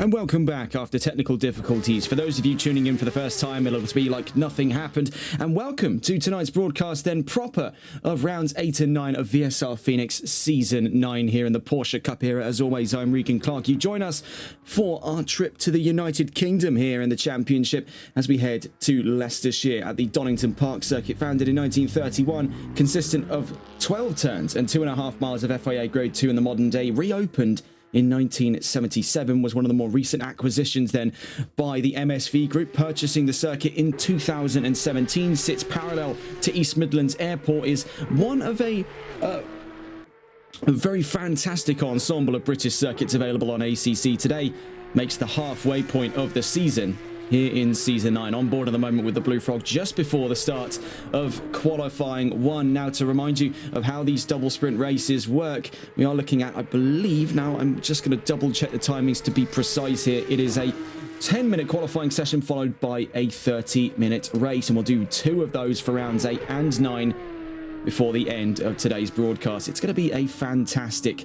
And welcome back after technical difficulties. For those of you tuning in for the first time, it'll be like nothing happened. And welcome to tonight's broadcast then proper of rounds 8 and 9 of VSR Phoenix Season 9 here in the Porsche Cup era. As always, I'm Regan Clark. You join us for our trip to the United Kingdom here in the Championship as we head to Leicestershire at the Donington Park circuit, founded in 1931, consistent of 12 turns and 2.5 miles of FIA Grade 2 in the modern day, reopened in 1977, was one of the more recent acquisitions then by the MSV Group, purchasing the circuit in 2017, sits parallel to East Midlands Airport, is one of a very fantastic ensemble of British circuits available on ACC today, makes the halfway point of the season here in Season 9. On board at the moment with the Blue Frog just before the start of qualifying 1. Now, to remind you of how these double sprint races work, we are looking at, I believe, now I'm just going to double check the timings to be precise here. It is a 10-minute qualifying session followed by a 30-minute race, and we'll do 2 of those for rounds 8 and 9 before the end of today's broadcast. It's going to be a fantastic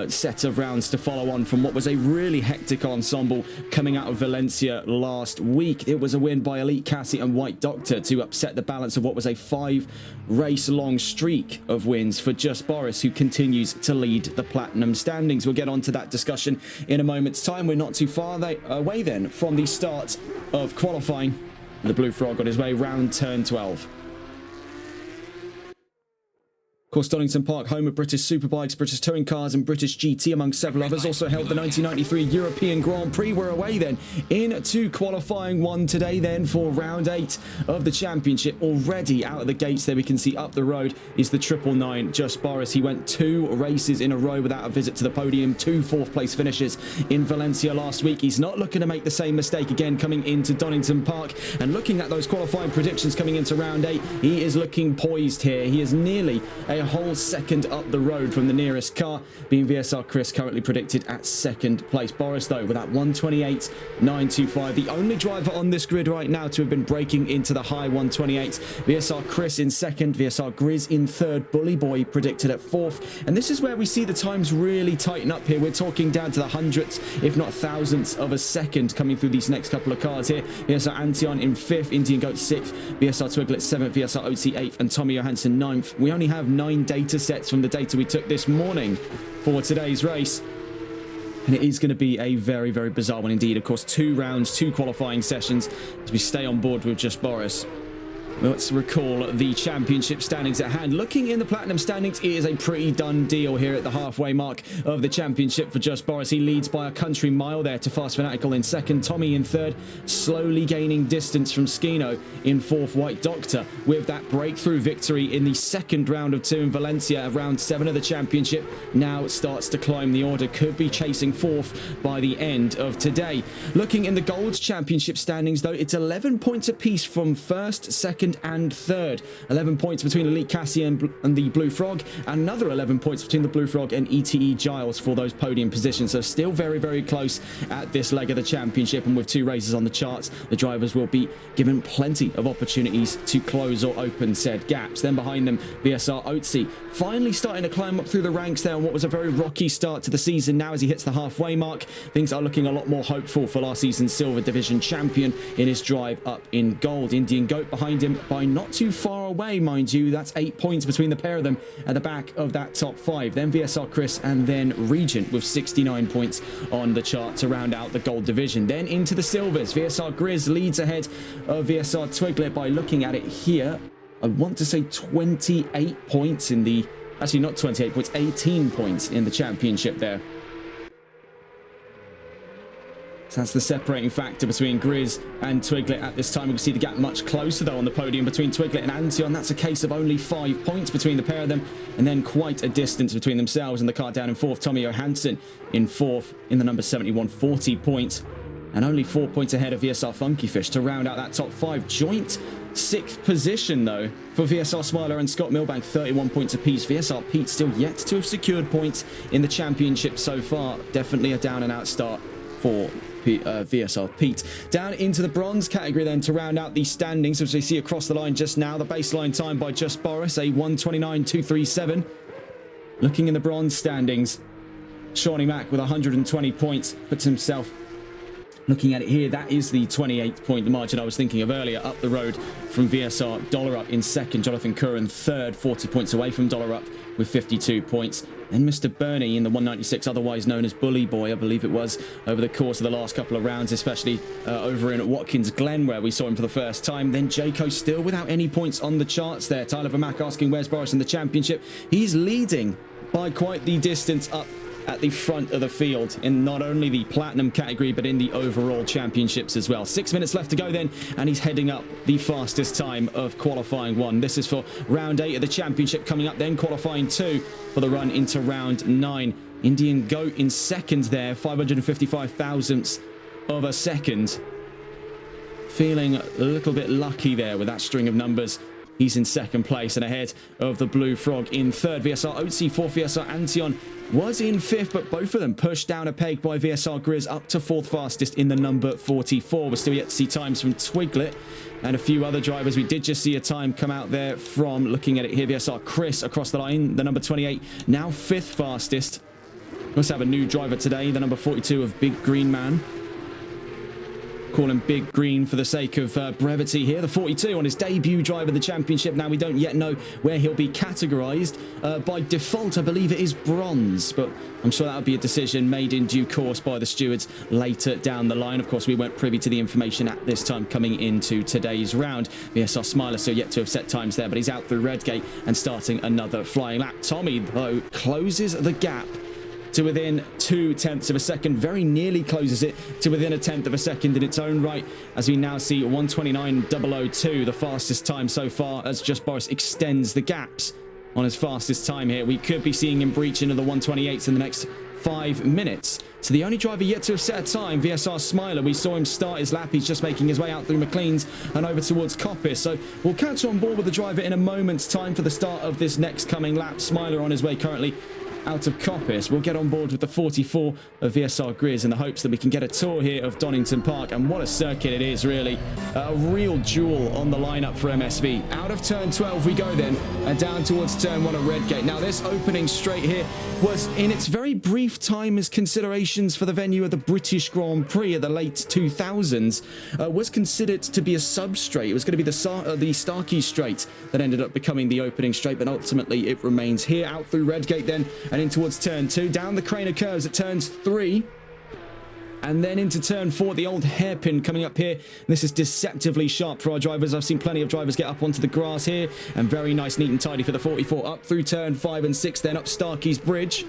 set of rounds to follow on from what was a really hectic ensemble coming out of Valencia last week. It was a win by Elite Cassie and White Doctor to upset the balance of what was a 5-race-long streak of wins for Just Boris, who continues to lead the Platinum standings. We'll get on to that discussion in a moment's time. We're not too far away then from the start of qualifying. The Blue Frog on his way round turn 12. Of course, Donington Park, home of British Superbikes, British Touring Cars and British GT, among several others, also held the 1993 European Grand Prix. We're away then into qualifying 1 today then for round 8 of the Championship. Already out of the gates there we can see up the road is the 999 Just Boris. He went 2 races in a row without a visit to the podium, 2 4th-place finishes in Valencia last week. He's not looking to make the same mistake again coming into Donington Park. And looking at those qualifying predictions coming into round 8, he is looking poised here. He is nearly a whole second up the road from the nearest car, being VSR Chris currently predicted at 2nd place. Boris, though, with that 128.925, the only driver on this grid right now to have been breaking into the high 128s. VSR Chris in 2nd, VSR Grizz in 3rd, Bully Boy predicted at 4th, and this is where we see the times really tighten up here. We're talking down to the hundredths, if not thousandths of a second coming through these next couple of cars here. VSR Antion in 5th, Indian Goat 6th, VSR Twiglet 7th, VSR OT 8th, and Tommy Johansson 9th. We only have 9 data sets from the data we took this morning for today's race, and it is going to be a very, very bizarre one indeed. Of course, 2 rounds, 2 qualifying sessions as we stay on board with Just Boris. Let's recall the Championship standings at hand. Looking in the Platinum standings, it is a pretty done deal here at the halfway mark of the Championship for Just Boris. He leads by a country mile there to Fast Fanatical in 2nd, Tommy in 3rd, slowly gaining distance from Skino in 4th, White Doctor, with that breakthrough victory in the 2nd round of 2 in Valencia, round 7 of the Championship. Now starts to climb the order, could be chasing 4th by the end of today. Looking in the Gold Championship standings, though, it's 11 points apiece from 1st, 2nd, and 3rd. 11 points between Elite Cassie and the Blue Frog, and another 11 points between the Blue Frog and ETE Giles for those podium positions. So still very, very close at this leg of the Championship, and with 2 races on the charts, the drivers will be given plenty of opportunities to close or open said gaps. Then behind them, VSR Otzi finally starting to climb up through the ranks there on what was a very rocky start to the season. Now as he hits the halfway mark, things are looking a lot more hopeful for last season's Silver Division champion in his drive up in gold. Indian Goat behind him by not too far away, mind you. That's 8 points between the pair of them at the back of that top 5. Then VSR Chris, and then Regent with 69 points on the chart to round out the gold division. Then into the silvers, VSR Grizz leads ahead of VSR Twiglet by looking at it here. I want to say 28 points in the... Actually, not 28 points, 18 points in the Championship there. So that's the separating factor between Grizz and Twiglet at this time. We can see the gap much closer, though, on the podium between Twiglet and Antion. That's a case of only 5 points between the pair of them, and then quite a distance between themselves and the car down in 4th. Tommy Johansson in 4th in the number 71, 40 points, and only 4 points ahead of VSR Funky Fish to round out that top 5. Joint 6th position, though, for VSR Smiler and Scott Milbank, 31 points apiece. VSR Pete still yet to have secured points in the Championship so far. Definitely a down-and-out start for VSR Pete. Down into the bronze category then to round out the standings, as we see across the line just now. The baseline time by Just Boris, a 129.237. Looking in the bronze standings, Shawnee Mack with 120 points puts himself Looking at it here, that is the 28-point margin I was thinking of earlier, up the road from VSR. Dollar Up in second, Jonathan Curran third, 40 points away from Dollar Up with 52 points. Then Mr. Bernie in the 196, otherwise known as Bully Boy, I believe it was, over the course of the last couple of rounds, especially over in Watkins Glen, where we saw him for the first time. Then Jayco still without any points on the charts there. Tyler Vermack asking, where's Boris in the championship? He's leading by quite the distance up at the front of the field in not only the platinum category but in the overall championships as well. 6 minutes left to go then, and he's heading up the fastest time of qualifying 1. This is for round 8 of the championship. Coming up then, qualifying 2 for the run into round 9. Indian Goat in second there, 555 thousandths of a second. Feeling a little bit lucky there with that string of numbers. He's in second place and ahead of the Blue Frog in third. VSR Otzi, fourth. VSR Antion was in fifth, but both of them pushed down a peg by VSR Grizz up to fourth fastest in the number 44. We're still yet to see times from Twiglet and a few other drivers. We did just see a time come out there from, looking at it here, VSR Chris across the line, the number 28, now fifth fastest. We also have a new driver today, the number 42 of Big Green Man. Call him Big Green for the sake of brevity here. The 42 on his debut drive of the championship. Now, we don't yet know where he'll be categorized. By default, I believe it is bronze, but I'm sure that'll be a decision made in due course by the stewards later down the line. Of course, we weren't privy to the information at this time coming into today's round. VSR Smiler still yet to have set times there, but he's out through Redgate and starting another flying lap. Tommy, though, closes the gap to within 0.2 of a second, very nearly closes it to within 1/10 of a second in its own right, as we now see 1:29.002, the fastest time so far, as Just Boris extends the gaps on his fastest time here. We could be seeing him breach into the 1:28s in the next 5 minutes. So the only driver yet to have set a time, VSR Smiler, we saw him start his lap. He's just making his way out through McLean's and over towards Coppice. So we'll catch on board with the driver in a moment's time for the start of this next coming lap. Smiler on his way currently out of Coppice. We'll get on board with the 44 of VSR Grizz in the hopes that we can get a tour here of Donington Park. And what a circuit it is, really. A real jewel on the lineup for MSV. Out of turn 12 we go then, and down towards turn 1 at Redgate. Now, this opening straight here was, in its very brief time as considerations for the venue of the British Grand Prix of the late 2000s, was considered to be a substraight. It was going to be the Starkey Straight that ended up becoming the opening straight, but ultimately it remains here. Out through Redgate then, and in towards turn 2, down the crane of curves at turns 3, and then into turn 4, the old hairpin coming up here. This is deceptively sharp for our drivers. I've seen plenty of drivers get up onto the grass here, and very nice, neat and tidy for the 44. Up through turn 5 and 6, then up Starkey's Bridge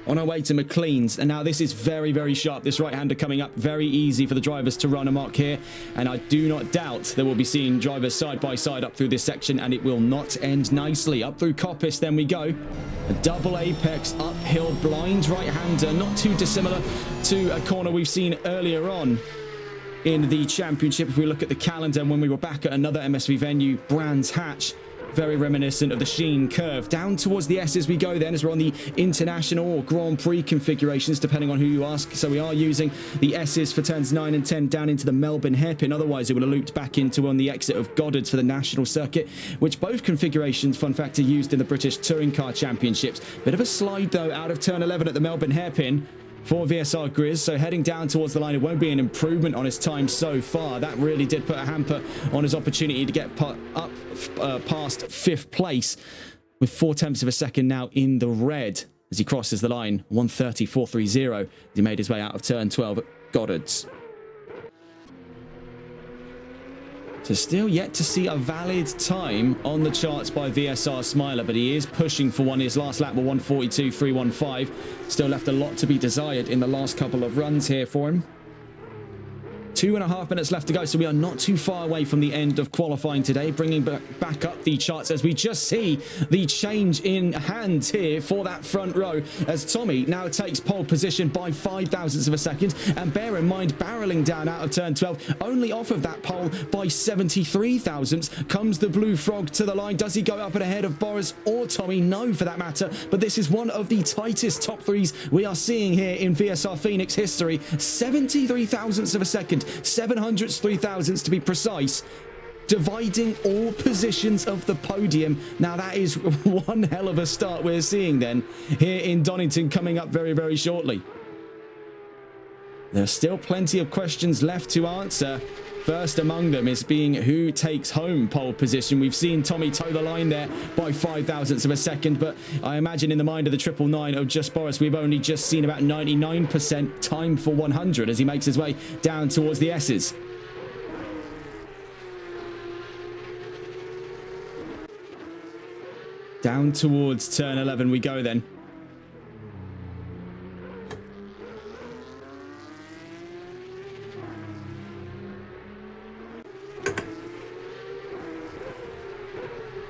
on our way to McLean's. And now this is very, very sharp. This right-hander coming up, very easy for the drivers to run amok here. And I do not doubt that we'll be seeing drivers side by side up through this section, and it will not end nicely. Up through Coppice, then we go. A double apex, uphill, blind right-hander, not too dissimilar to a corner we've seen earlier on in the championship. If we look at the calendar, when we were back at another MSV venue, Brands Hatch, very reminiscent of the Sheen curve. Down towards the S's we go then, as we're on the international or Grand Prix configurations, depending on who you ask. So we are using the S's for turns 9 and 10 down into the Melbourne hairpin. Otherwise, it would have looped back into on the exit of Goddard's for the national circuit, which both configurations, fun fact, are used in the British Touring Car Championships. Bit of a slide, though, out of turn 11 at the Melbourne hairpin for VSR Grizz, so heading down towards the line. It won't be an improvement on his time so far. That really did put a hamper on his opportunity to get up past 5th place, with 0.4 of a second now in the red as he crosses the line. 1:30.430 as he made his way out of turn 12 at Goddard's. So still yet to see a valid time on the charts by VSR Smiler, but he is pushing for one. His last lap were 1:42.315. Still left a lot to be desired in the last couple of runs here for him. 2.5 minutes left to go, so we are not too far away from the end of qualifying today, bringing back up the charts as we just see the change in hands here for that front row, as Tommy now takes pole position by 0.05 thousandths of a second. And bear in mind, barreling down out of turn 12, only off of that pole by 73 thousandths, comes the Blue Frog to the line. Does he go up and ahead of Boris or Tommy? No, for that matter, but this is one of the tightest top threes we are seeing here in VSR Phoenix history. 73 thousandths of a second, 703 thousandths to be precise, dividing all positions of the podium. Now that is one hell of a start we're seeing then here in Donington, coming up very, very shortly. There's still plenty of questions left to answer. First among them is being who takes home pole position. We've seen Tommy toe the line there by 0.05 of a second, but I imagine in the mind of the 999 of Just Boris, we've only just seen about 99% time for 100 as he makes his way down towards the S's. Down towards turn 11 we go then.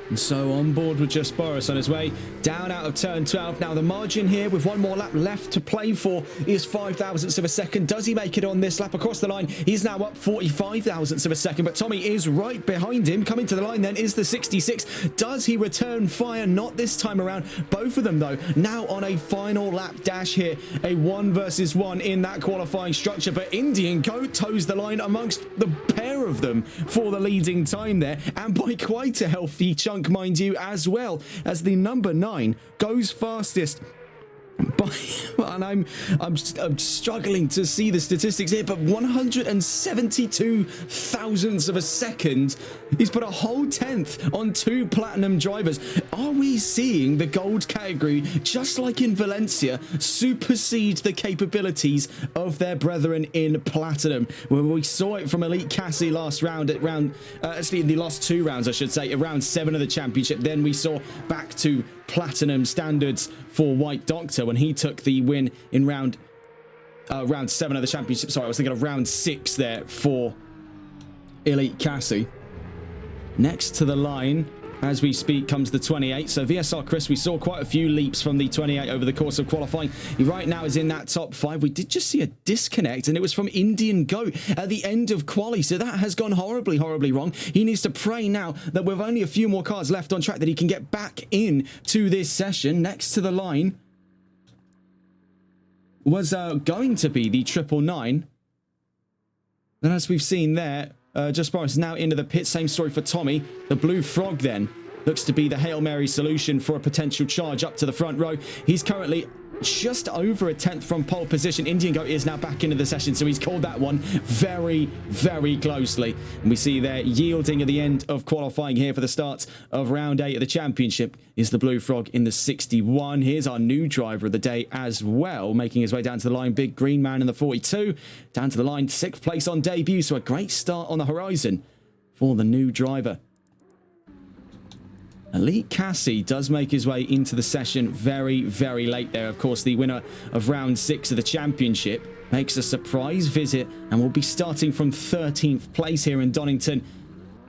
And so on board with Just Boris on his way down out of turn 12. Now the margin here with one more lap left to play for is 0.05 of a second. Does he make it on this lap across the line? He's now up 0.45 of a second, but Tommy is right behind him. Coming to the line then is the 66. Does he return fire? Not this time around. Both of them though now on a final lap dash here. A 1 versus 1 in that qualifying structure, but Indian Goat toes the line amongst the pair of them for the leading time there, and by quite a healthy chunk, mind you, as well, as the number 9 goes fastest by, and I'm struggling to see the statistics here, but 172 thousandths of a second. He's put a whole tenth on 2 platinum drivers. Are we seeing the gold category, just like in Valencia, supersede the capabilities of their brethren in platinum? Well, we saw it from Elite Cassie last round at actually in the last 2 rounds, I should say, at round 7 of the championship. Then we saw back to platinum standards for White Doctor when he took the win in round 7 of the championship. Sorry, I was thinking of round 6 there for Elite Cassie. Next to the line as we speak comes the 28. So VSR Chris, we saw quite a few leaps from the 28 over the course of qualifying. He right now is in that top 5. We did just see a disconnect, and it was from Indian Goat at the end of quali. So that has gone horribly, horribly wrong. He needs to pray now that with only a few more cars left on track that he can get back in to this session. Next to the line was going to be the 999. And as we've seen there, Just Boris now into the pit. Same story for Tommy. The Blue Frog then looks to be the Hail Mary solution for a potential charge up to the front row. He's currently just over a tenth from pole position. Indian Goat is now back into the session, so he's called that one very, very closely. And we see there yielding at the end of qualifying here for the start of round 8 of the championship is the Blue Frog in the 61. Here's our new driver of the day as well, making his way down to the line. Big Green Man in the 42. Down to the line, 6th place on debut, so a great start on the horizon for the new driver. Elite Cassie does make his way into the session very, very late there. Of course, the winner of round 6 of the championship makes a surprise visit and will be starting from 13th place here in Donington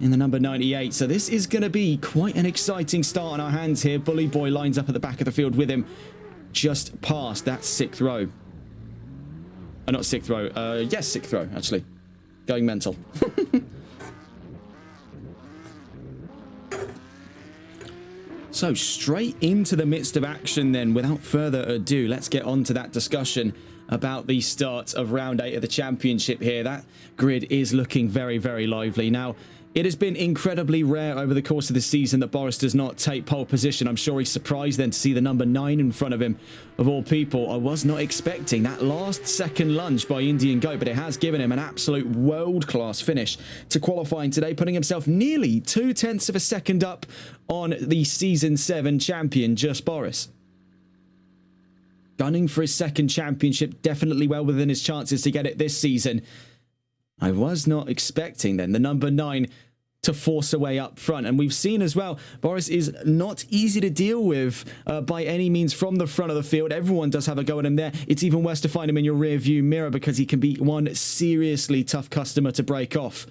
in the number 98. So this is going to be quite an exciting start on our hands here. Bully Boy lines up at the back of the field with him just past that 6th row. Not 6th row. Yes, 6th row, actually. Going mental. So straight into the midst of action then, without further ado, let's get on to that discussion about the start of round 8 of the championship here. That grid is looking very, very lively. Now, it has been incredibly rare over the course of the season that Boris does not take pole position. I'm sure he's surprised then to see the number 9 in front of him, of all people. I was not expecting that last second lunge by Indian Goat, but it has given him an absolute world-class finish to qualifying today, putting himself nearly 0.2 of a second up on the Season 7 champion, Just Boris. Gunning for his 2nd championship, definitely well within his chances to get it this season. I was not expecting then the number 9 to force a way up front. And we've seen as well, Boris is not easy to deal with by any means from the front of the field. Everyone does have a go at him there. It's even worse to find him in your rear view mirror because he can be one seriously tough customer to break off.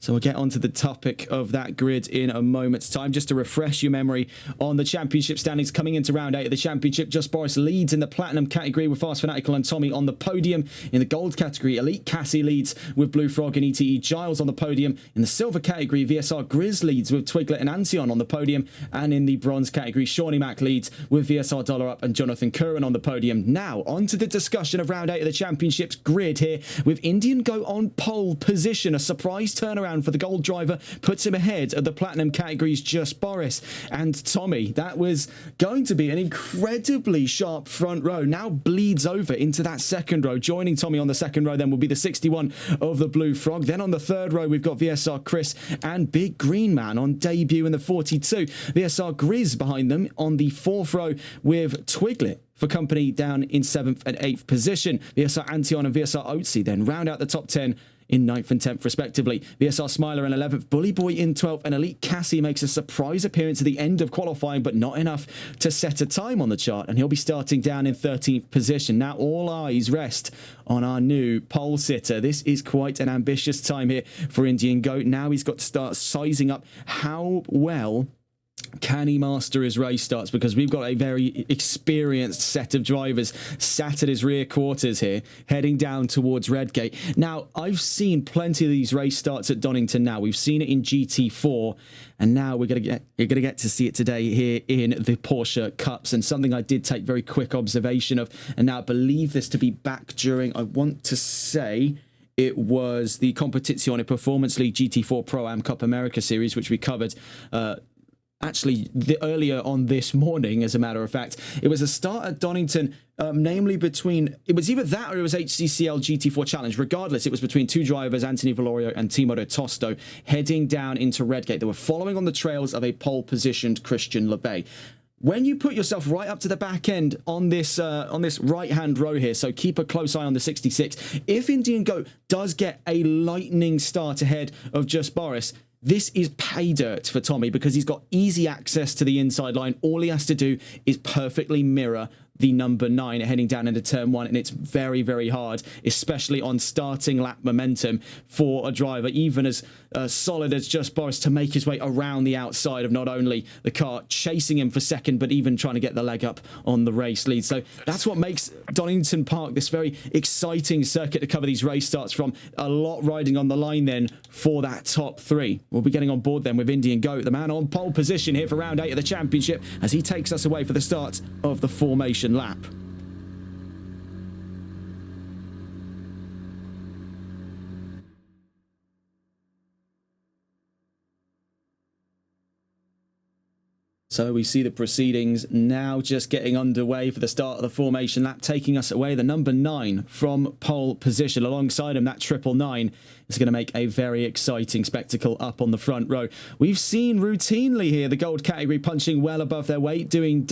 So we'll get onto the topic of that grid in a moment's time. Just to refresh your memory on the championship standings coming into round 8 of the championship. Just Boris leads in the platinum category with Fast Fanatical and Tommy on the podium. In the gold category, Elite Cassie leads with Blue Frog and ETE Giles on the podium. In the silver category, VSR Grizz leads with Twiglet and Antion on the podium. And in the bronze category, Shawnee Mac leads with VSR Dollar Up and Jonathan Curran on the podium. Now, on to the discussion of round 8 of the championship's grid here with Indian Go on pole position. A surprise turnaround round for the gold driver, puts him ahead of the platinum categories Just Boris and Tommy. That was going to be an incredibly sharp front row. Now bleeds over into that second row. Joining Tommy on the second row then will be the 61 of the Blue Frog. Then on the third row, we've got VSR Chris and Big Green Man on debut in the 42. VSR Grizz behind them on the fourth row with Twiglet for company down in 7th and 8th position. VSR Antion and VSR Otzi then round out the top 10 in 9th and 10th respectively. VSR Smiler in 11th, Bully Boy in 12th, and Elite Cassie makes a surprise appearance at the end of qualifying, but not enough to set a time on the chart, and he'll be starting down in 13th position. Now all eyes rest on our new pole sitter. This is quite an ambitious time here for Indian Goat. Now he's got to start sizing up how well can he master his race starts, because we've got a very experienced set of drivers sat at his rear quarters here, heading down towards Redgate. Now, I've seen plenty of these race starts at Donington now. We've seen it in GT4, and now you're going to get to see it today here in the Porsche Cups, and something I did take very quick observation of, and now I believe this to be back during, I want to say, it was the Competizione Performance League GT4 Pro-Am Cup America Series, which we covered actually earlier on this morning, as a matter of fact. It was a start at Donington, namely between, it was either that or it was HCCL GT4 Challenge. Regardless, it was between two drivers, Anthony Valorio and Timoteo Tosto, heading down into Redgate. They were following on the trails of a pole-positioned Christian LeBay. When you put yourself right up to the back end on this right-hand row here, so keep a close eye on the 66, if Indian Goat does get a lightning start ahead of Just Boris, this is pay dirt for Tommy, because he's got easy access to the inside line. All he has to do is perfectly mirror the number 9 heading down into turn 1, and it's very, very hard, especially on starting lap momentum for a driver even as solid as Just Boris to make his way around the outside of not only the car chasing him for second, but even trying to get the leg up on the race lead. So that's what makes Donington Park this very exciting circuit to cover these race starts from. A lot riding on the line then for that top 3. We'll be getting on board then with Indian Goat, the man on pole position here for round 8 of the championship, as he takes us away for the start of the formation lap. So we see the proceedings now just getting underway for the start of the formation lap, taking us away. The number 9 from pole position. Alongside him, that 999 is going to make a very exciting spectacle up on the front row. We've seen routinely here the gold category punching well above their weight, doing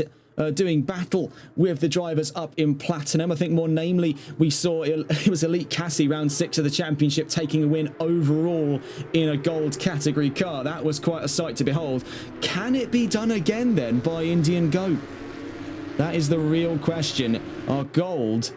battle with the drivers up in platinum. I think more namely we saw it was Elite Cassie round 6 of the championship taking a win overall in a gold category car. That was quite a sight to behold. Can it be done again then by Indian Goat? That is the real question. Are gold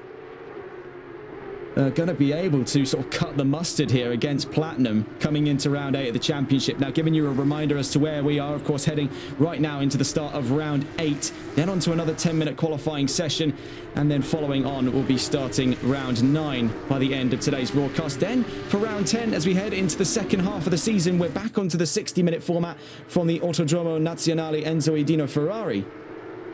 going to be able to sort of cut the mustard here against platinum coming into round 8 of the championship? Now, giving you a reminder as to where we are, of course, heading right now into the start of round 8, then onto another 10-minute qualifying session, and then following on we'll be starting round 9 by the end of today's broadcast. Then for round 10, as we head into the second half of the season, we're back onto the 60-minute format from the Autodromo Nazionale Enzo Edino Ferrari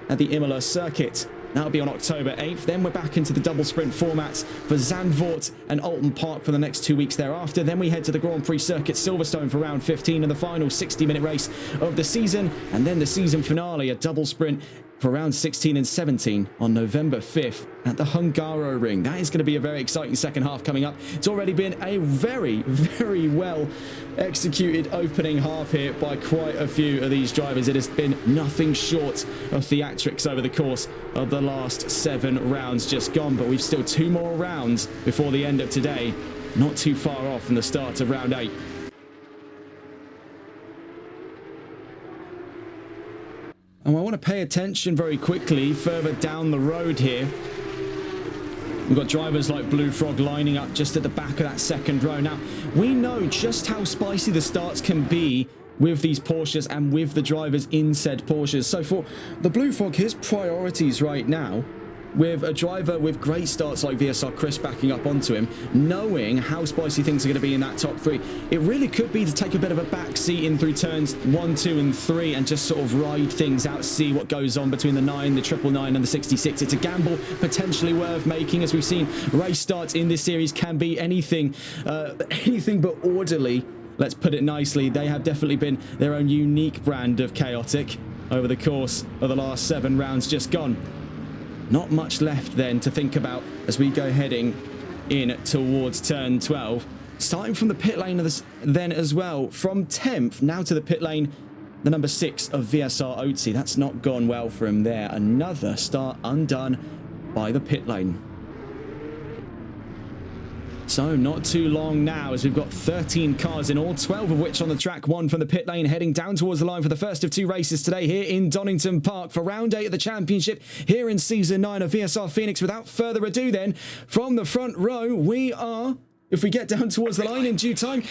at the Imola circuit. That'll be on October 8th. Then we're back into the double sprint formats for Zandvoort and Alton Park for the next 2 weeks thereafter. Then we head to the Grand Prix circuit Silverstone for round 15 and the final 60-minute race of the season. And then the season finale, a double sprint for round 16 and 17 on November 5th at the Hungaro Ring. That is going to be a very exciting second half coming up. It's already been a very, very well executed opening half here by quite a few of these drivers. It has been nothing short of theatrics over the course of the last 7 rounds just gone, but we've still 2 more rounds before the end of today, not too far off from the start of round 8. And I want to pay attention very quickly further down the road here. We've got drivers like Blue Frog lining up just at the back of that second row. Now, we know just how spicy the starts can be with these Porsches and with the drivers in said Porsches. So for the Blue Frog, his priorities right now, with a driver with great starts like VSR Chris backing up onto him, knowing how spicy things are going to be in that top 3, it really could be to take a bit of a back seat in through turns 1, 2 and 3 and just sort of ride things out, see what goes on between the 9, the 999 and the 66. It's a gamble potentially worth making. As we've seen, race starts in this series can be anything but orderly let's put it nicely, they have definitely been their own unique brand of chaotic over the course of the last 7 rounds just gone. Not much left then to think about as we go heading in towards turn 12. Starting from the pit lane then as well, from 10th now to the pit lane, the number 6 of VSR Otzi. That's not gone well for him there. Another start undone by the pit lane. So not too long now as we've got 13 cars in all, 12 of which on the track, 1 from the pit lane heading down towards the line for the first of 2 races today here in Donington Park for round 8 of the championship here in season 9 of VSR Phoenix. Without further ado then, from the front row, we are, if we get down towards the line in due time,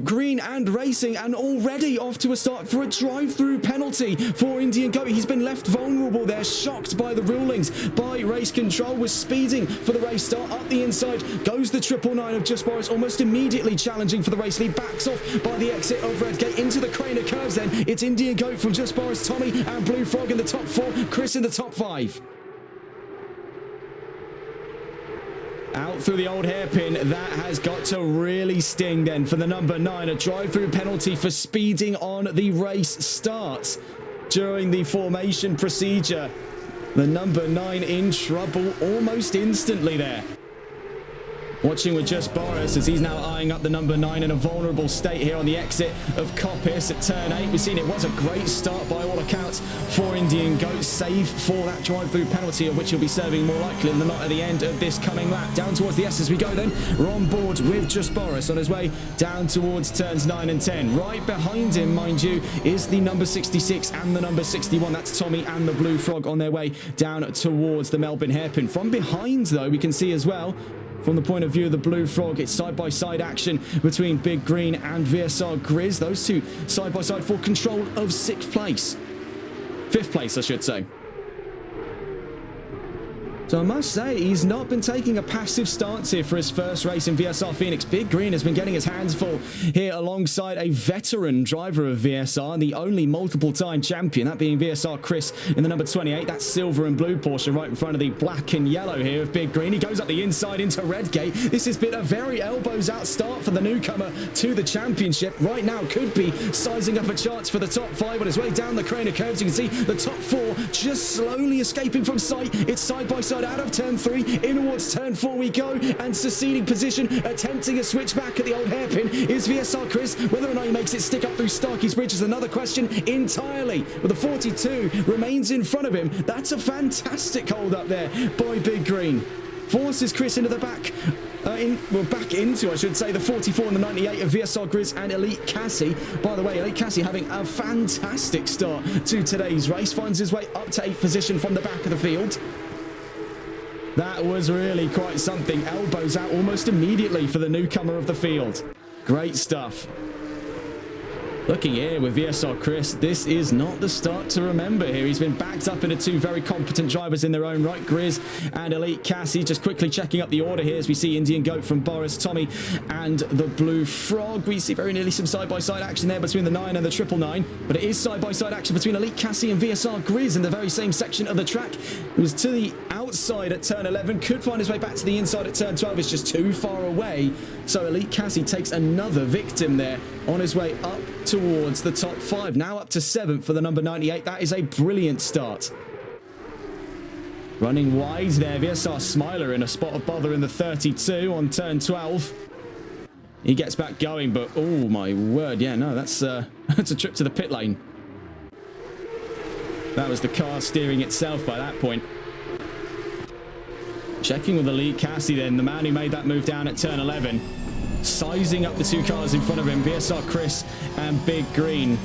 green and racing, and already off to a start for a drive-through penalty for Indian Goat. He's been left vulnerable there, shocked by the rulings by race control, was speeding for the race start. Up the inside goes the 999 of Just Boris, almost immediately challenging for the race lead, backs off by the exit of Redgate into the crane of curves then. It's Indian Goat from Just Boris, Tommy and Blue Frog in the top 4, Chris in the top 5. Out through the old hairpin, that has got to really sting then for the number 9. A drive-through penalty for speeding on the race start during the formation procedure. The number 9 in trouble almost instantly there. Watching with Just Boris as he's now eyeing up the number 9 in a vulnerable state here on the exit of Coppice at turn 8. We've seen it was a great start by all accounts for Indian Goat, save for that drive-through penalty, of which he'll be serving more likely than not at the end of this coming lap. Down towards the S as we go then. We're on board with Just Boris on his way down towards turns 9 and 10. Right behind him, mind you, is the number 66 and the number 61. That's Tommy and the Blue Frog on their way down towards the Melbourne hairpin. From behind, though, we can see as well, from the point of view of the Blue Frog, it's side-by-side action between Big Green and VSR Grizz. Those two side-by-side for control of 6th place. 5th place, I should say. So I must say, he's not been taking a passive stance here for his first race in VSR Phoenix. Big Green has been getting his hands full here alongside a veteran driver of VSR, and the only multiple-time champion, that being VSR Chris in the number 28. That's silver and blue Porsche right in front of the black and yellow here of Big Green. He goes up the inside into Redgate. This has been a very elbows-out start for the newcomer to the championship. Right now could be sizing up a chance for the top 5 on his way down the crane of curves. You can see the top 4 just slowly escaping from sight. It's side-by-side out of turn 3, in towards turn 4 we go, and seceding position, attempting a switch back at the old hairpin is VSR Chris. Whether or not he makes it stick up through Starkey's Bridge is another question entirely, but the 42 remains in front of him. That's a fantastic hold up there by Big Green. Forces Chris into the back, back into, I should say, the 44 and the 98 of VSR Grizz and Elite Cassie. By the way, Elite Cassie having a fantastic start to today's race, finds his way up to 8th position from the back of the field. That was really quite something. Elbows out almost immediately for the newcomer of the field. Great stuff. Looking here with VSR Chris, this is not the start to remember here. He's been backed up into 2 very competent drivers in their own right, Grizz and Elite Cassie. Just quickly checking up the order here as we see Indian Goat from Boris, Tommy and the Blue Frog. We see very nearly some side-by-side action there between the 9 and the 999, but it is side-by-side action between Elite Cassie and VSR Grizz in the very same section of the track. It was to the outside at turn 11, could find his way back to the inside at turn 12. It's just too far away. So Elite Cassie takes another victim there on his way up towards the top 5. Now up to 7th for the number 98. That is a brilliant start. Running wide there, VSR Smiler in a spot of bother in the 32 on turn 12. He gets back going, but oh my word, yeah, no, that's a trip to the pit lane. That was the car steering itself by that point. Checking with Elite Cassie then, the man who made that move down at turn 11. Sizing up the 2 cars in front of him, VSR Chris and Big Green.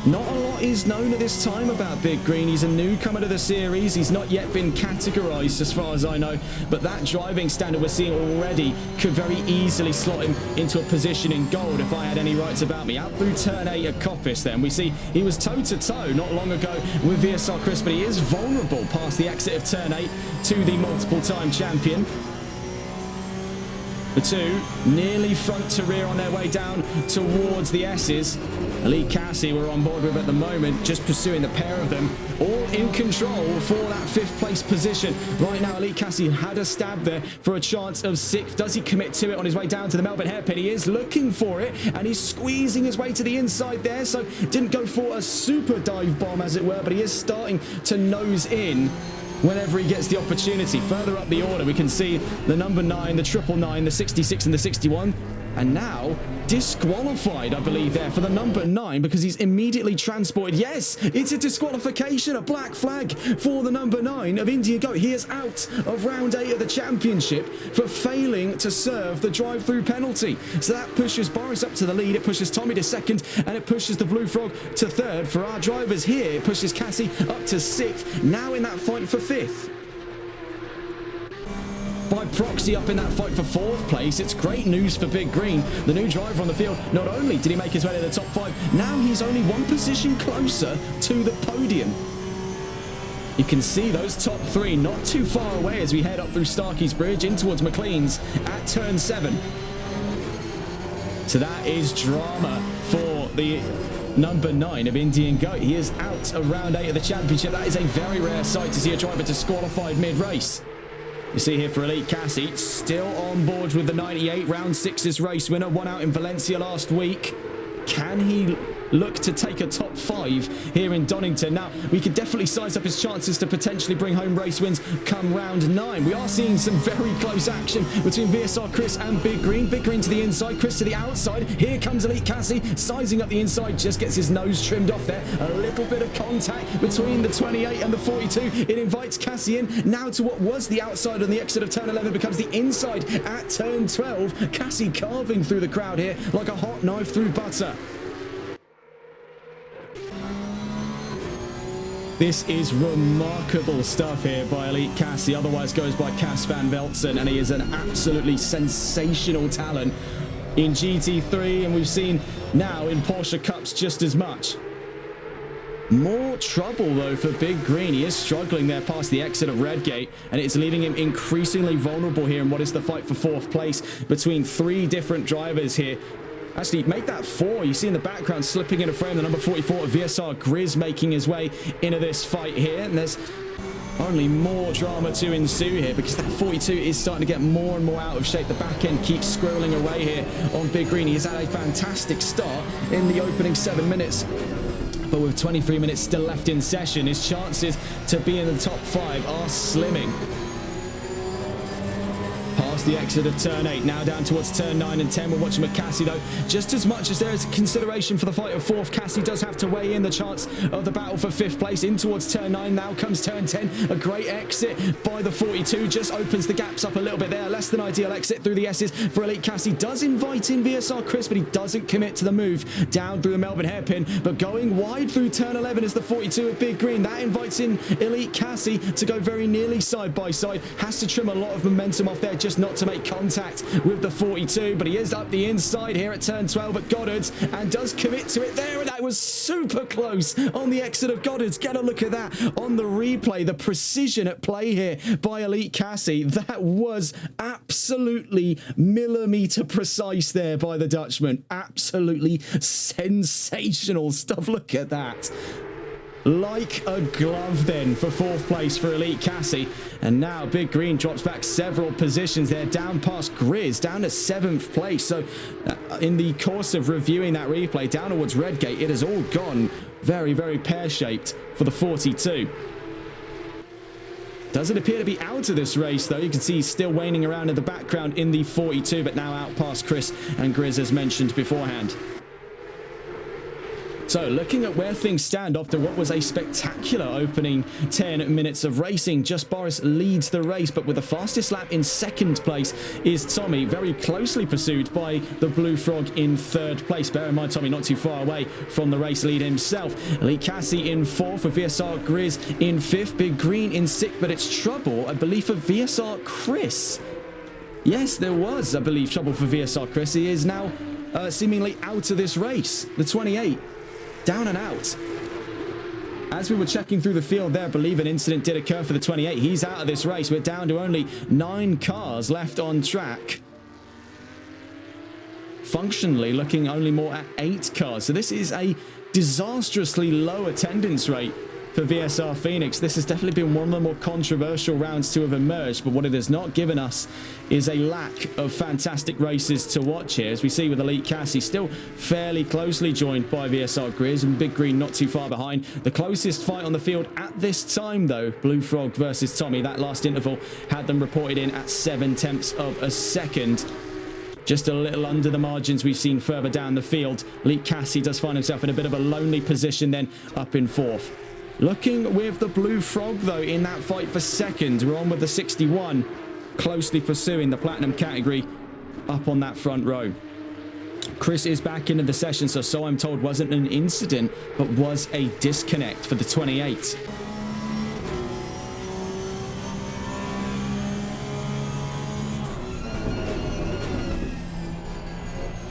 Not a lot is known at this time about Big Green. He's a newcomer to the series. He's not yet been categorized as far as I know, but that driving standard we're seeing already could very easily slot him into a position in gold if I had any rights about me. Out through turn 8 at Coppice then, we see he was toe-to-toe not long ago with VSR Chris, but he is vulnerable past the exit of turn 8 to the multiple-time champion. The 2 nearly front to rear on their way down towards the S's. Elite Cassie we're on board with at the moment, just pursuing the pair of them, all in control for that 5th place position. Right now, Elite Cassie had a stab there for a chance of 6th. Does he commit to it on his way down to the Melbourne hairpin? He is looking for it, and he's squeezing his way to the inside there, so didn't go for a super dive bomb, as it were, but he is starting to nose in whenever he gets the opportunity. Further up the order, we can see the number 9, the 999, the 66, and the 61. And now disqualified, I believe, there for the number 9 because he's immediately transported. Yes, it's a disqualification, a black flag for the number 9 of Indian Goat. He is out of round 8 of the championship for failing to serve the drive-through penalty. So that pushes Boris up to the lead. It pushes Tommy to 2nd, and it pushes the Blue Frog to 3rd. For our drivers here, it pushes Cassie up to 6th, now in that fight for 5th. By proxy up in that fight for 4th place. It's great news for Big Green, the new driver on the field. Not only did he make his way to the top 5, now he's only 1 position closer to the podium. You can see those top 3 not too far away as we head up through Starkey's Bridge in towards McLean's at turn 7. So that is drama for the number 9 of Indian Goat. He is out of round 8 of the championship. That is a very rare sight to see a driver disqualified mid-race. You see here for Elite Cassie, still on board with the 98, round 6's race winner, won out in Valencia last week. Can he look to take a top 5 here in Donington? Now, we could definitely size up his chances to potentially bring home race wins come round 9. We are seeing some very close action between VSR Chris and Big Green. Big Green to the inside, Chris to the outside. Here comes Elite Cassie, sizing up the inside, just gets his nose trimmed off there. A little bit of contact between the 28 and the 42. It invites Cassie in, now to what was the outside on the exit of turn 11 becomes the inside at turn 12. Cassie carving through the crowd here like a hot knife through butter. This is remarkable stuff here by Elite Cassie, otherwise goes by Cass Van Veltzen, and he is an absolutely sensational talent in GT3, and we've seen now in Porsche Cups just as much. More trouble, though, for Big Green. He is struggling there past the exit of Redgate, and it's leaving him increasingly vulnerable here in what is the fight for 4th place between 3 different drivers here. Actually, make that 4. You see in the background slipping in a frame the number 44 of VSR Grizz making his way into this fight here. And there's only more drama to ensue here because that 42 is starting to get more and more out of shape. The back end keeps squirreling away here on Big Green. He has had a fantastic start in the opening 7 minutes. But with 23 minutes still left in session, his chances to be in the top 5 are slimming. Past the exit of turn 8, now down towards turn 9 and 10. We're watching with Cassie, though. Just as much as there is consideration for the fight of 4th, Cassie does have to weigh in the chance of the battle for 5th place. In towards turn 9, now comes turn 10. A great exit by the 42, just opens the gaps up a little bit there. Less than ideal exit through the S's for Elite Cassie. Does invite in VSR Chris, but he doesn't commit to the move down through the Melbourne hairpin. But going wide through turn 11 is the 42 of Big Green. That invites in Elite Cassie to go very nearly side by side. Has to trim a lot of momentum off there, just not to make contact with the 42, but he is up the inside here at turn 12 at Goddard's and does commit to it there, and that was super close on the exit of Goddard's. Get a look at that on the replay, the precision at play here by Elite Cassie. That was absolutely millimeter precise there by the Dutchman. Absolutely sensational stuff. Look at that. Like a glove then for 4th place for Elite Cassie. And now Big Green drops back several positions there, down past Grizz, down to 7th place. So in the course of reviewing that replay down towards Redgate, it has all gone very, very pear-shaped for the 42. Doesn't appear to be out of this race, though. You can see he's still waning around in the background in the 42, but now out past Chris and Grizz as mentioned beforehand. So looking at where things stand after what was a spectacular opening 10 minutes of racing, Just Boris leads the race, but with the fastest lap in 2nd place is Tommy, very closely pursued by the Blue Frog in 3rd place. Bear in mind, Tommy not too far away from the race lead himself. Elite Cassie in 4th, with VSR Grizz in 5th, Big Green in 6th, but it's trouble, I believe, for VSR Chris. Yes, there was, I believe, trouble for VSR Chris. He is now seemingly out of this race, the 28. Down and out. As we were checking through the field there, I believe an incident did occur for the 28. He's out of this race. We're down to only 9 cars left on track functionally looking only more at 8 cars. So this is a disastrously low attendance rate for VSR Phoenix. This has definitely been one of the more controversial rounds to have emerged, but what it has not given us is a lack of fantastic races to watch here, as we see with Elite Cassie still fairly closely joined by VSR Grizz, and Big Green not too far behind. The closest fight on the field at this time, though, Blue Frog versus Tommy, that last interval had them reported in at 0.7 of a second. Just a little under the margins we've seen further down the field. Elite Cassie does find himself in a bit of a lonely position then, up in 4th. Looking with the Blue Frog, though, in that fight for 2nd. We're on with the 61, closely pursuing the Platinum category up on that front row. Chris is back into the session, so I'm told wasn't an incident, but was a disconnect for the 28.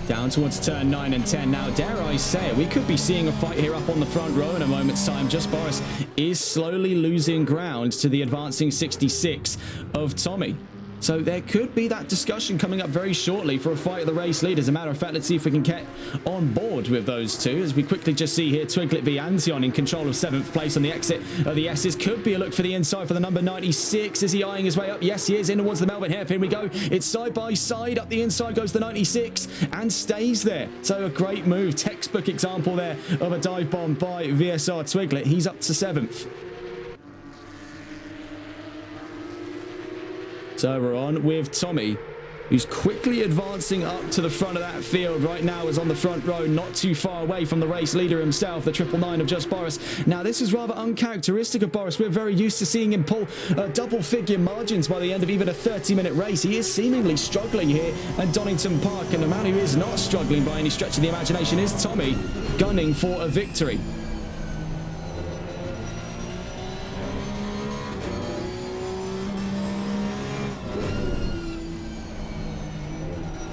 Down towards turn 9 and 10 now. Dare I say it, we could be seeing a fight here up on the front row in a moment's time. Just Boris is slowly losing ground to the advancing 66 of Tommy. So there could be that discussion coming up very shortly for a fight of the race lead. As a matter of fact, let's see if we can get on board with those two. As we quickly just see here, Twiglet v Antion in control of 7th place on the exit of the S's. Could be a look for the inside for the number 96. Is he eyeing his way up? Yes, he is in towards the Melbourne hairpin. We go. It's side by side. Up the inside goes the 96 and stays there. So a great move. Textbook example there of a dive bomb by VSR Twiglet. He's up to 7th. So we're on with Tommy, who's quickly advancing up to the front of that field. Right now is on the front row, not too far away from the race leader himself, the 999 of Just Boris. Now, this is rather uncharacteristic of Boris. We're very used to seeing him pull double-figure margins by the end of even a 30-minute race. He is seemingly struggling here at Donington Park, and the man who is not struggling by any stretch of the imagination is Tommy, gunning for a victory.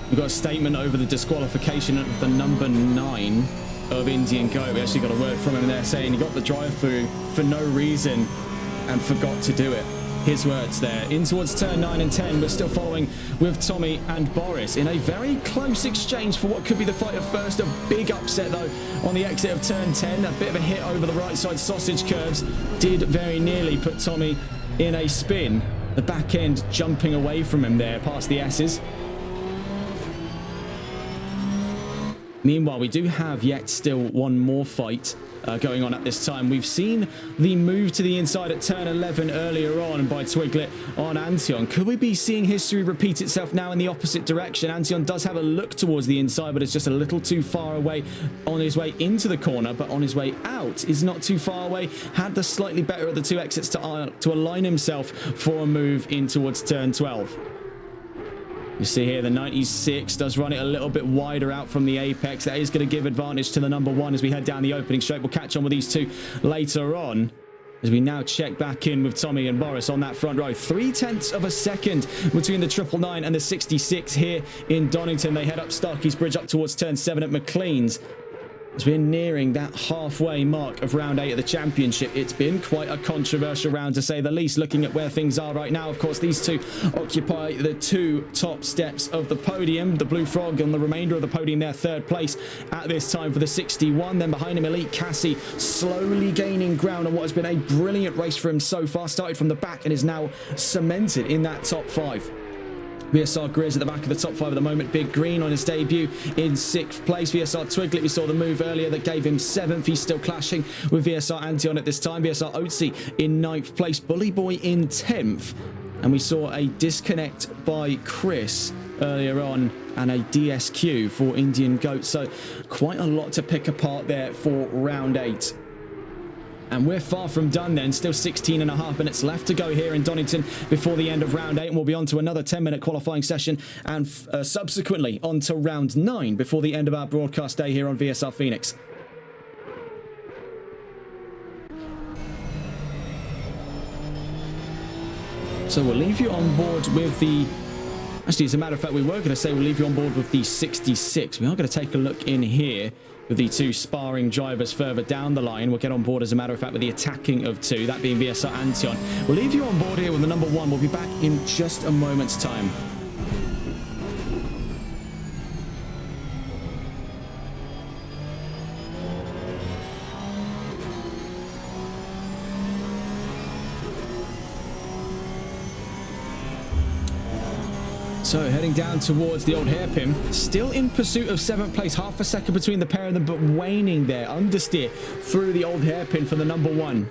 We've got a statement over the disqualification of the number 9 of Indian Goat. We actually got a word from him there saying he got the drive-through for no reason and forgot to do it. His words there. In towards turn 9 and 10, we're still following with Tommy and Boris in a very close exchange for what could be the fight of first. A big upset, though, on the exit of turn 10. A bit of a hit over the right side sausage curves did very nearly put Tommy in a spin. The back end jumping away from him there past the S's. Meanwhile, we do have yet still one more fight going on at this time. We've seen the move to the inside at turn 11 earlier on by Twiglet on Antion. Could we be seeing history repeat itself now in the opposite direction? Antion does have a look towards the inside, but it's just a little too far away on his way into the corner, but on his way out is not too far away. Had the slightly better of the two exits to align himself for a move in towards turn 12. You see here the 96 does run it a little bit wider out from the apex. That is going to give advantage to the number 1 as we head down the opening straight. We'll catch on with these two later on as we now check back in with Tommy and Boris on that front row. 0.3 of a second between the 999 and the 66 here in Donington. They head up Starkey's Bridge up towards turn 7 at McLean's. As we're nearing that halfway mark of round 8 of the championship, it's been quite a controversial round to say the least. Looking at where things are right now, of course, these two occupy the 2 top steps of the podium. The Blue Frog on the remainder of the podium there, 3rd place at this time for the 61. Then behind him, Elite Cassie slowly gaining ground on what has been a brilliant race for him so far. Started from the back and is now cemented in that top 5. VSR Grizz at the back of the top 5 at the moment. Big Green on his debut in 6th place. VSR Twiglet, we saw the move earlier that gave him 7th. He's still clashing with VSR Antion at this time. VSR Otzi in 9th place. Bully Boy in 10th. And we saw a disconnect by Chris earlier on and a DSQ for Indian Goat. So quite a lot to pick apart there for round 8. And we're far from done then. Still 16.5 minutes left to go here in Donington before the end of round 8. And we'll be on to another 10-minute qualifying session and subsequently on to round 9 before the end of our broadcast day here on VSR Phoenix. So we'll leave you on board with the... Actually, as a matter of fact, we were going to say we'll leave you on board with the 66. We are going to take a look in here with the 2 sparring drivers further down the line. We'll get on board, as a matter of fact, with the attacking of 2, that being VSR Antion. We'll leave you on board here with the number 1. We'll be back in just a moment's time. So heading down towards the old hairpin, still in pursuit of 7th place, half a second between the pair of them, but waning there. Understeer through the old hairpin for the number 1.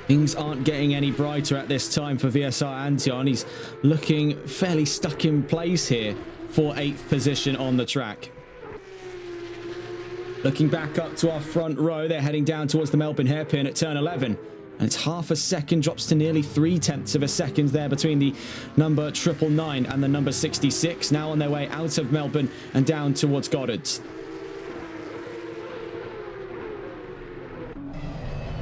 Things aren't getting any brighter at this time for VSR Antion. He's looking fairly stuck in place here for 8th position on the track. Looking back up to our front row, they're heading down towards the Melbourne hairpin at turn 11. And it's half a second, drops to nearly 0.3 of a second there between the number 999 and the number 66. Now on their way out of Melbourne and down towards Goddard's.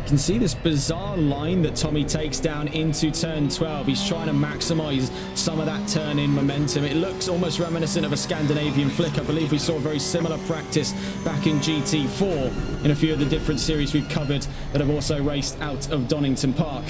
You can see this bizarre line that Tommy takes down into turn 12. He's trying to maximize some of that turn in momentum. It looks almost reminiscent of a Scandinavian flick. I believe we saw a very similar practice back in GT4 in a few of the different series we've covered that have also raced out of Donington Park.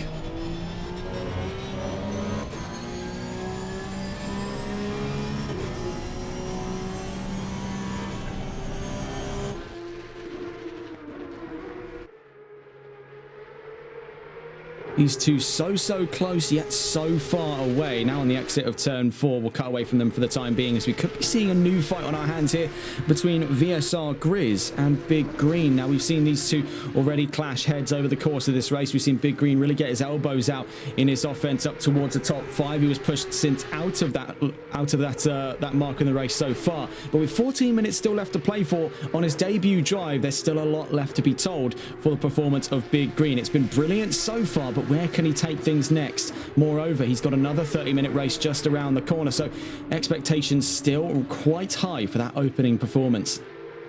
These two so close, yet so far away. Now on the exit of turn 4, we'll cut away from them for the time being, as we could be seeing a new fight on our hands here between VSR Grizz and Big Green. Now we've seen these two already clash heads over the course of this race. We've seen Big Green really get his elbows out in his offense up towards the top 5. He was pushed since out of that mark in the race so far. But with 14 minutes still left to play for on his debut drive, there's still a lot left to be told for the performance of Big Green. It's been brilliant so far, but where can he take things next? Moreover, he's got another 30-minute race just around the corner, so expectations still quite high for that opening performance.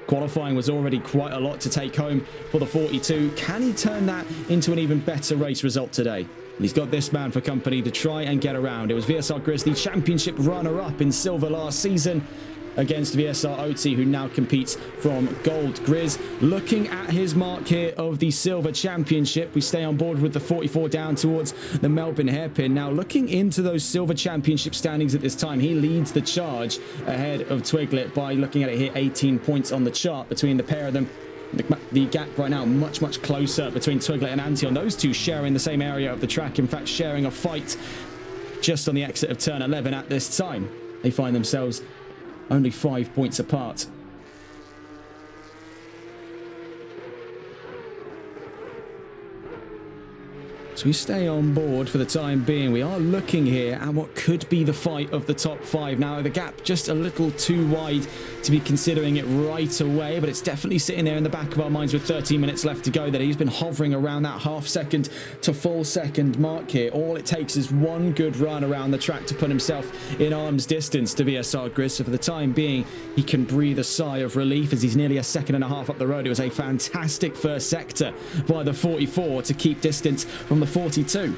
Qualifying was already quite a lot to take home for the 42. Can he turn that into an even better race result today? He's got this man for company to try and get around. It was VSR Grizz, the championship runner-up in silver last season, against VSR OT, who now competes from gold. Grizz looking at his mark here of the silver championship. We stay on board with the 44 down towards the Melbourne hairpin. Now looking into those silver championship standings at this time, he leads the charge ahead of Twiglet by, looking at it here, 18 points on the chart between the pair of them. The gap right now much closer between Twiglet and Antion. Those two sharing the same area of the track, in fact sharing a fight just on the exit of turn 11 at this time. They find themselves only 5 points apart. So we stay on board for the time being. We are looking here at what could be the fight of the top 5. Now, the gap just a little too wide to be considering it right away, but it's definitely sitting there in the back of our minds with 13 minutes left to go that he's been hovering around that half-second to full-second mark here. All it takes is one good run around the track to put himself in arm's distance to VSR Grizz. So for the time being, he can breathe a sigh of relief as he's nearly a second and a half up the road. It was a fantastic first sector by the 44 to keep distance from the 42.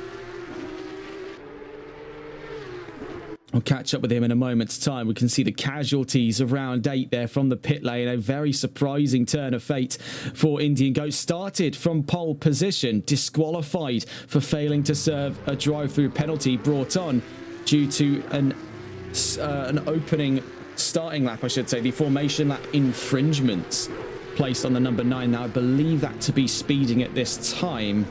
I'll catch up with him in a moment's time. We can see the casualties of round 8 there from the pit lane. A very surprising turn of fate for Indian Goat. Started from pole position, disqualified for failing to serve a drive-through penalty brought on due to an opening starting lap, I should say, the formation lap infringements placed on the number 9. Now I believe that to be speeding at this time.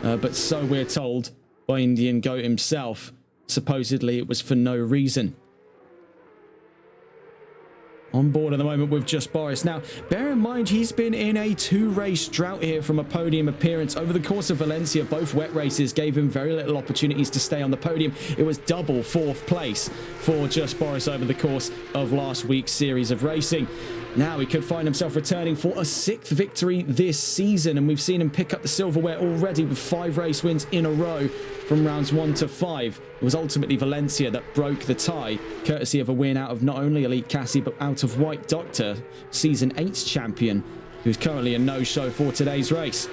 But so we're told by Indian Goat himself. Supposedly it was for no reason. On board at the moment with Just Boris. Now, bear in mind, he's been in a 2-race drought here from a podium appearance. Over the course of Valencia, both wet races gave him very little opportunities to stay on the podium. It was double 4th place for Just Boris over the course of last week's series of racing. Now he could find himself returning for a 6th victory this season, and we've seen him pick up the silverware already with 5 race wins in a row from rounds 1 to 5. It was ultimately Valencia that broke the tie, courtesy of a win out of not only Elite Cassie, but out of White Doctor, Season 8's champion, who's currently a no-show for today's race.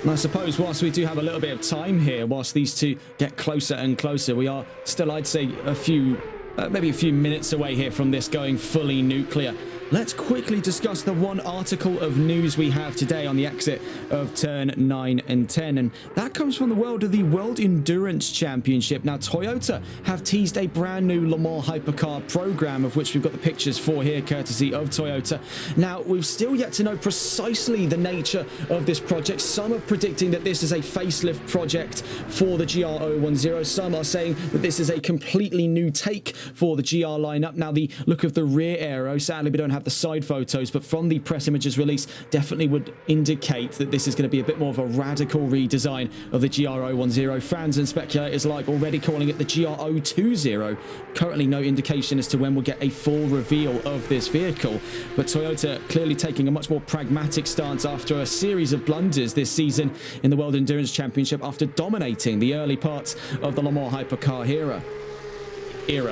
And I suppose whilst we do have a little bit of time here, whilst these two get closer and closer, we are still, I'd say, maybe a few minutes away here from this going fully nuclear. let's quickly discuss the one article of news we have today on the exit of turn 9 and 10, and that comes from the world of the World Endurance Championship. Now, Toyota have teased a brand new Le Mans hypercar program, of which we've got the pictures for here, courtesy of Toyota. Now, we've still yet to know precisely the nature of this project. Some are predicting that this is a facelift project for the GR010. Some are saying that this is a completely new take for the GR lineup. Now, the look of the rear aero, sadly we don't have the side photos, but from the press images release, definitely would indicate that this is going to be a bit more of a radical redesign of the GR010. Fans and speculators alike already calling it the GR020. Currently no indication as to when we'll get a full reveal of this vehicle, but Toyota clearly taking a much more pragmatic stance after a series of blunders this season in the World Endurance Championship after dominating the early parts of the Le Mans hypercar era,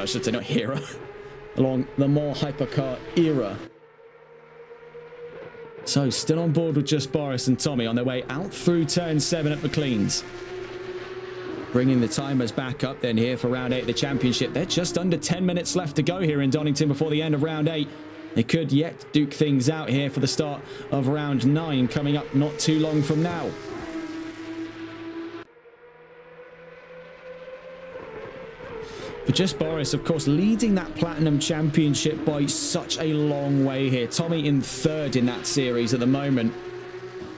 I should say, not era, along the Le Mans hypercar era. So still on board with just Boris and Tommy on their way out through turn 7 at McLean's. Bringing the timers back up then here for round 8 of the championship. They're just under 10 minutes left to go here in Donington before the end of round 8. They could yet duke things out here for the start of round 9 coming up not too long from now. For just Boris, of course, leading that Platinum Championship by such a long way here. Tommy in 3rd in that series at the moment.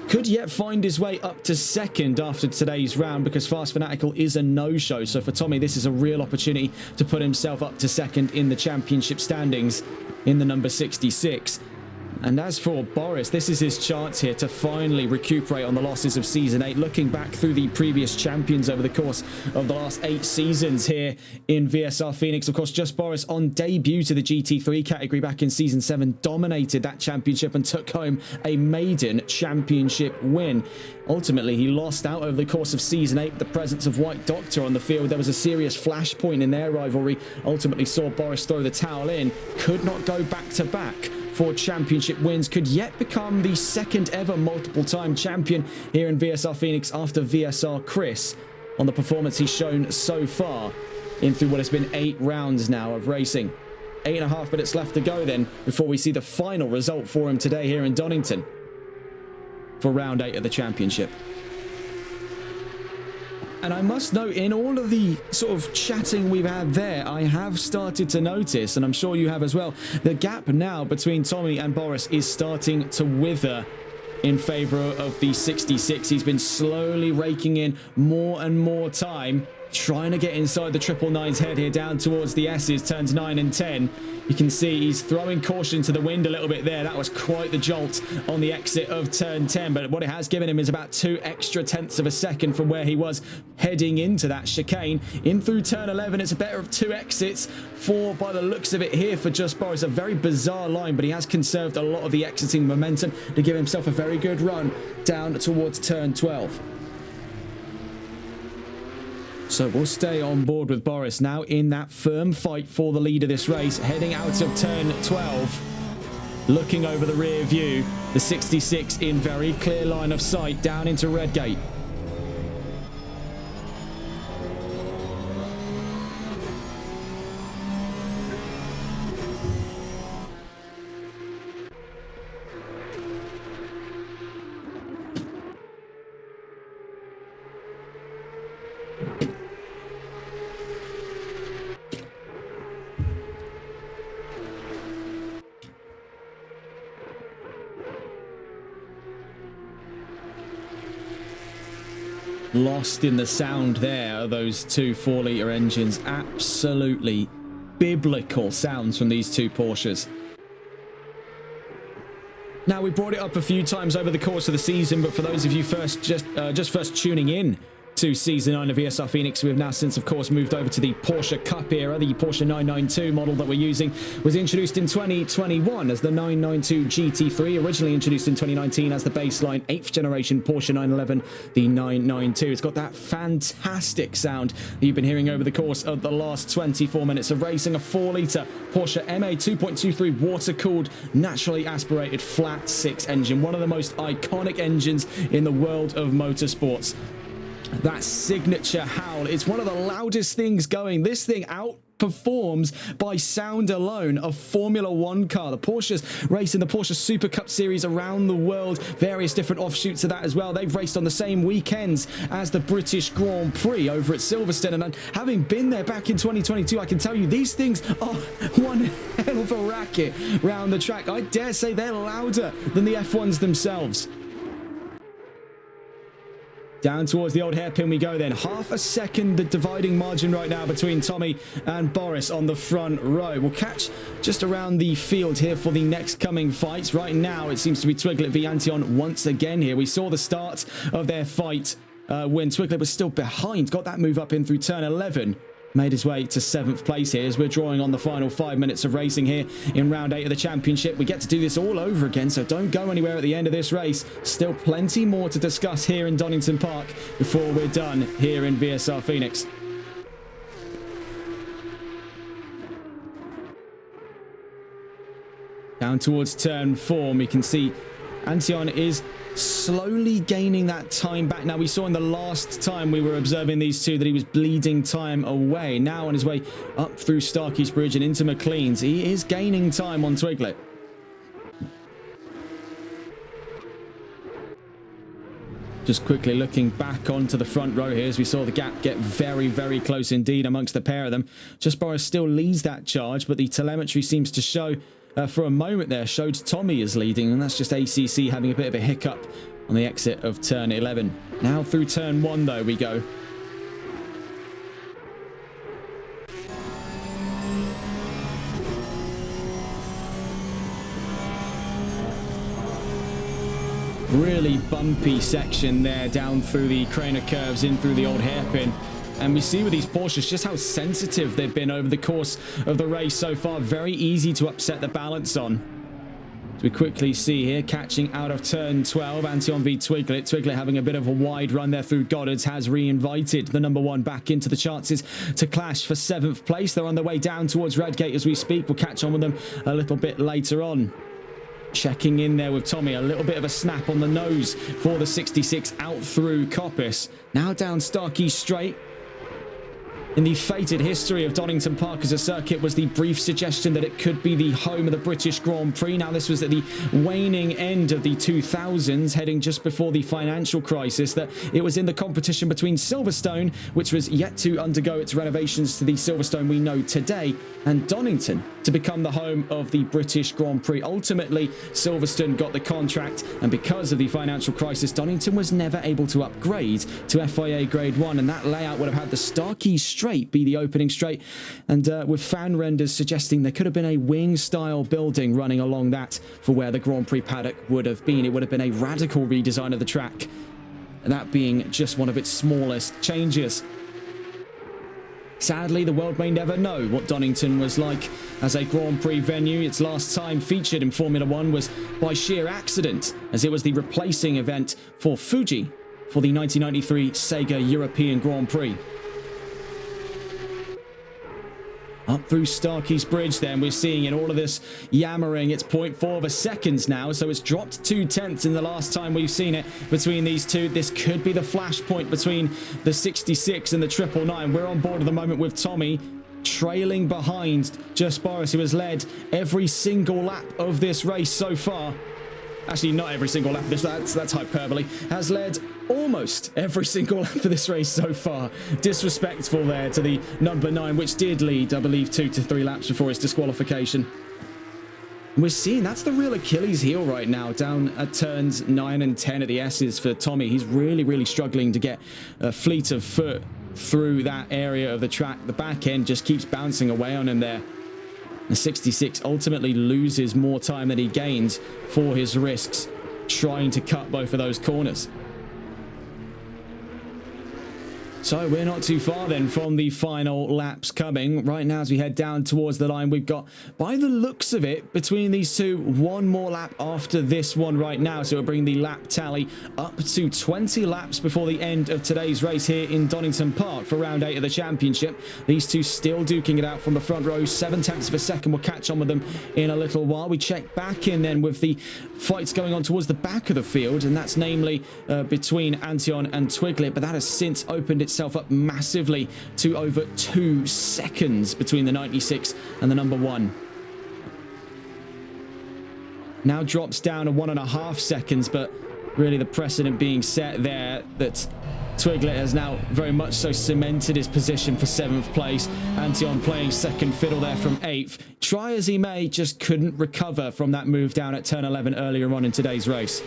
Could yet find his way up to 2nd after today's round because Fast Fanatical is a no-show. So for Tommy, this is a real opportunity to put himself up to 2nd in the championship standings in the number 66. And as for Boris, this is his chance here to finally recuperate on the losses of Season 8, looking back through the previous champions over the course of the last 8 seasons here in VSR Phoenix. Of course, just Boris on debut to the GT3 category back in Season 7 dominated that championship and took home a maiden championship win. Ultimately, he lost out over the course of Season 8 with the presence of White Doctor on the field. There was a serious flashpoint in their rivalry. Ultimately saw Boris throw the towel in. Could not go back-to-back for championship wins. Could yet become the 2nd ever multiple-time champion here in VSR Phoenix after VSR Chris on the performance he's shown so far in through what has been 8 rounds now of racing. 8.5 minutes left to go then before we see the final result for him today here in Donington for round 8 of the championship. And I must note, in all of the sort of chatting we've had there, I have started to notice, and I'm sure you have as well, the gap now between Tommy and Boris is starting to wither in favour of the 66. He's been slowly raking in more and more time, trying to get inside the 999's head here down towards the S's, turns 9 and 10. You can see he's throwing caution to the wind a little bit there. That was quite the jolt on the exit of turn 10, but what it has given him is about 2 extra tenths of a second from where he was heading into that chicane. In through turn 11, it's a better of 2 exits for, by the looks of it here, for just Boris. A very bizarre line, but he has conserved a lot of the exiting momentum to give himself a very good run down towards turn 12. So we'll stay on board with Boris now in that firm fight for the lead of this race, heading out of turn 12, looking over the rear view, the 66 in very clear line of sight down into Redgate. Lost in the sound there are those 2 4-litre engines. Absolutely biblical sounds from these 2 Porsches. Now, we brought it up a few times over the course of the season, but for those of you first tuning in to Season 9 of VSR Phoenix, we have now since, of course, moved over to the Porsche Cup era. The Porsche 992 model that we're using was introduced in 2021 as the 992 GT3, originally introduced in 2019 as the baseline 8th generation Porsche 911, the 992. It's got that fantastic sound that you've been hearing over the course of the last 24 minutes of racing. A 4-litre Porsche MA 2.23 water-cooled, naturally aspirated flat 6 engine. One of the most iconic engines in the world of motorsports. That signature howl, it's one of the loudest things going. This thing outperforms by sound alone a Formula One car. The Porsche's race in the Porsche Super Cup Series around the world, various different offshoots of that as well. They've raced on the same weekends as the British Grand Prix over at Silverstone, and having been there back in 2022, I can tell you these things are one hell of a racket round the track. I dare say they're louder than the F1s themselves. Down towards the old hairpin we go then. Half a second, the dividing margin right now between Tommy and Boris on the front row. We'll catch just around the field here for the next coming fights. Right now, it seems to be Twiglet v Antion once again here. We saw the start of their fight when Twiglet was still behind. Got that move up in through turn 11. Made his way to 7th place here as we're drawing on the final 5 minutes of racing here in round 8 of the championship. We get to do this all over again, so don't go anywhere at the end of this race. Still plenty more to discuss here in Donington Park before we're done here in VSR Phoenix. Down towards turn 4, we can see Antion is slowly gaining that time back. Now, we saw in the last time we were observing these two that he was bleeding time away. Now on his way up through Starkey's Bridge and into McLean's, he is gaining time on Twiglet. Just quickly looking back onto the front row here as we saw the gap get very, very close indeed amongst the pair of them. Just Boris still leads that charge, but the telemetry seems to show for a moment there, showed Tommy is leading, and that's just ACC having a bit of a hiccup on the exit of turn 11. Now through turn 1 though we go. Really bumpy section there down through the Craner curves in through the old hairpin. And we see with these Porsches just how sensitive they've been over the course of the race so far. Very easy to upset the balance on. As we quickly see here, catching out of turn 12, Antion v Twiglet. Twiglet having a bit of a wide run there through Goddard's has re-invited the number 1 back into the chances to clash for 7th place. They're on their way down towards Redgate as we speak. We'll catch on with them a little bit later on. Checking in there with Tommy, a little bit of a snap on the nose for the 66 out through Coppice. Now down Starkey Straight. In the fated history of Donington Park as a circuit was the brief suggestion that it could be the home of the British Grand Prix. Now this was at the waning end of the 2000s, heading just before the financial crisis, that it was in the competition between Silverstone, which was yet to undergo its renovations to the Silverstone we know today, and Donington to become the home of the British Grand Prix. Ultimately, Silverstone got the contract, and because of the financial crisis, Donington was never able to upgrade to FIA Grade 1, and that layout would have had the Starkey Straight be the opening straight, and with fan renders suggesting there could have been a wing-style building running along that for where the Grand Prix paddock would have been. It would have been a radical redesign of the track, and that being just one of its smallest changes. Sadly, the world may never know what Donington was like as a Grand Prix venue. Its last time featured in Formula One was by sheer accident, as it was the replacing event for Fuji for the 1993 Sega European Grand Prix. Up through Starkey's Bridge then, we're seeing in all of this yammering, it's 0.4 of a second now, so it's dropped 2/10 in the last time we've seen it between these two. This could be the flashpoint between the 66 and the 999. We're on board at the moment with Tommy, trailing behind just Boris, who has led every single lap of this race so far. Actually, not every single lap of this, that's hyperbole. Has led almost every single lap of this race so far. Disrespectful there to the number 9, which did lead, I believe, 2 to 3 laps before his disqualification. And we're seeing that's the real Achilles heel right now, down at turns 9 and 10 of the S's for Tommy. He's really, really struggling to get a fleet of foot through that area of the track. The back end just keeps bouncing away on him there. The 66 ultimately loses more time than he gains for his risks, trying to cut both of those corners. So we're not too far then from the final laps coming. Right now as we head down towards the line, we've got, by the looks of it, between these two, one more lap after this one right now. So it'll bring the lap tally up to 20 laps before the end of today's race here in Donington Park for round 8 of the championship. These two still duking it out from the front row. 7/10 of a second. We'll catch on with them in a little while. We check back in then with the fights going on towards the back of the field, and that's namely between Antion and Twiglet, but that has since opened its itself up massively to over 2 seconds between the 96 and the number 1. Now drops down to 1.5 seconds, but really the precedent being set there that Twiglet has now very much so cemented his position for 7th place. Antion playing second fiddle there from 8th. Try as he may, just couldn't recover from that move down at turn 11 earlier on in today's race.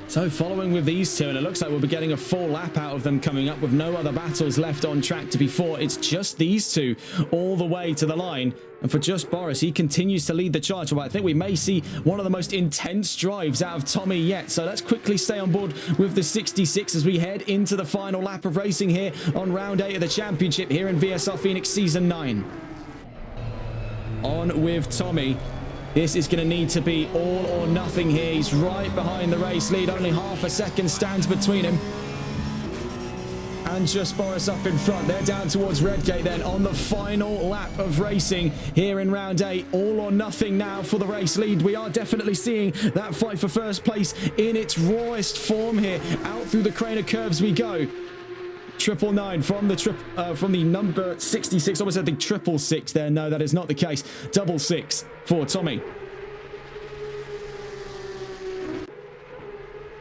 So following with these two, and it looks like we'll be getting a full lap out of them coming up with no other battles left on track to be fought. It's just these two all the way to the line. And for Just Boris, he continues to lead the charge. Well, I think we may see one of the most intense drives out of Tommy yet. So let's quickly stay on board with the 66 as we head into the final lap of racing here on round 8 of the championship here in VSR Phoenix Season 9. On with Tommy. This is going to need to be all or nothing here. He's right behind the race lead. Only half a second stands between him and Just Boris up in front. They're down towards Redgate then on the final lap of racing here in round 8. All or nothing now for the race lead. We are definitely seeing that fight for first place in its rawest form here. Out through the crane of curves we go. 999 from the number 66. Almost said the 666 there. No, that is not the case. 66 for Tommy.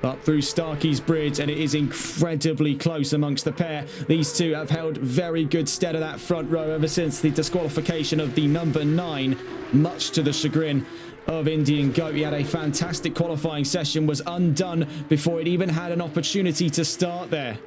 Up through Starkey's Bridge, and it is incredibly close amongst the pair. These two have held very good stead of that front row ever since the disqualification of the number 9, much to the chagrin of Indian Goat. He had a fantastic qualifying session, was undone before it even had an opportunity to start there.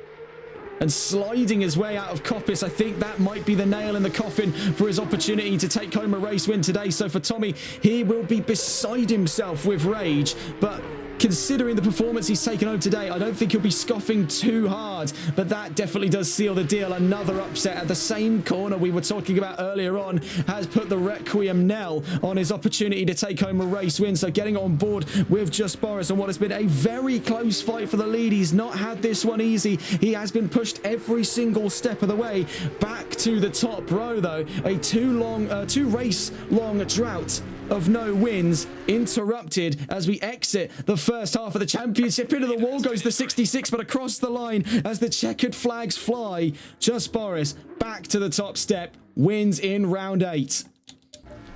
And sliding his way out of Coppice, I think that might be the nail in the coffin for his opportunity to take home a race win today. So for Tommy, he will be beside himself with rage, but considering the performance he's taken home today, I don't think he'll be scoffing too hard, but that definitely does seal the deal. Another upset at the same corner we were talking about earlier on has put the Requiem knell on his opportunity to take home a race win. So getting on board with Just Boris on what has been a very close fight for the lead. He's not had this one easy. He has been pushed every single step of the way back to the top row, though. A two race long drought of no wins interrupted as we exit the first half of the championship. Into the wall goes the 66, but across the line as the checkered flags fly, Just Boris back to the top step, wins in round 8.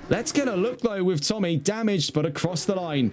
Let's get a look though with Tommy, damaged but across the line.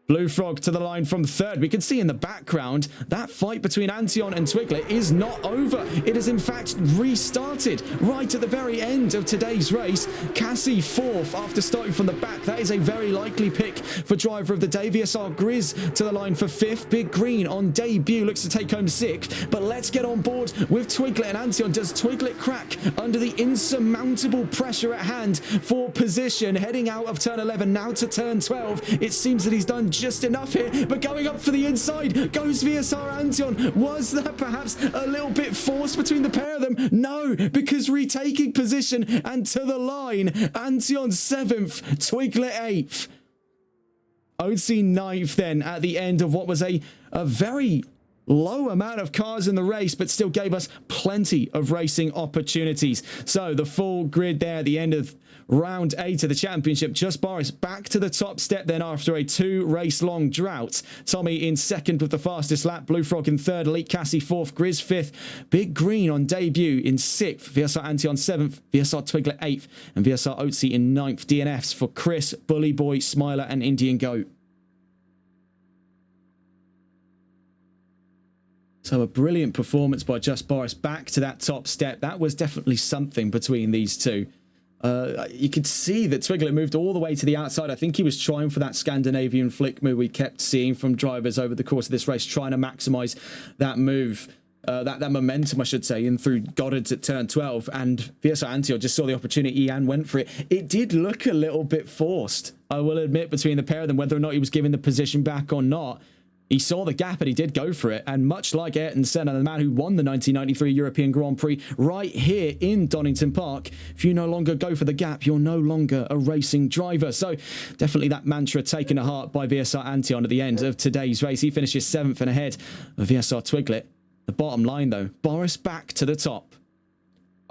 Blue Frog to the line from 3rd. We can see in the background that fight between Antion and Twiglet is not over. It has in fact restarted right at the very end of today's race. Cassie 4th after starting from the back. That is a very likely pick for driver of the day. VSR Grizz to the line for 5th. Big Green on debut looks to take home 6th. But let's get on board with Twiglet and Antion. Does Twiglet crack under the insurmountable pressure at hand for position? Heading out of turn 11 now to turn 12. It seems that he's done just enough here, but going up for the inside goes VSR Antion. Was that perhaps a little bit forced between the pair of them? No, because retaking position and to the line. Antion 7th, Twiglet 8th. OC 9th then at the end of what was a very low amount of cars in the race, but still gave us plenty of racing opportunities. So the full grid there at the end of round 8 of the championship. Just Boris back to the top step then after a 2 race long drought. Tommy in 2nd with the fastest lap. Blue Frog in 3rd. Elite Cassie 4th. Grizz 5th. Big Green on debut in 6th. VSR Antion 7th. VSR Twiglet 8th. And VSR Otzi in 9th. DNFs for Chris, Bully Boy, Smiler and Indian Goat. So a brilliant performance by Just Boris back to that top step. That was definitely something between these two. You could see that Twiglet moved all the way to the outside. I think he was trying for that Scandinavian flick move we kept seeing from drivers over the course of this race, trying to maximize that move, that momentum, I should say, in through Goddard's at turn 12. And VSR Antion just saw the opportunity and went for it. It did look a little bit forced, I will admit, between the pair of them, whether or not he was giving the position back or not. He saw the gap and he did go for it. And much like Ayrton Senna, the man who won the 1993 European Grand Prix right here in Donington Park, if you no longer go for the gap, you're no longer a racing driver. So definitely that mantra taken to heart by VSR Antion at the end of today's race. He finishes 7th and ahead of VSR Twiglet. The bottom line though, Boris back to the top.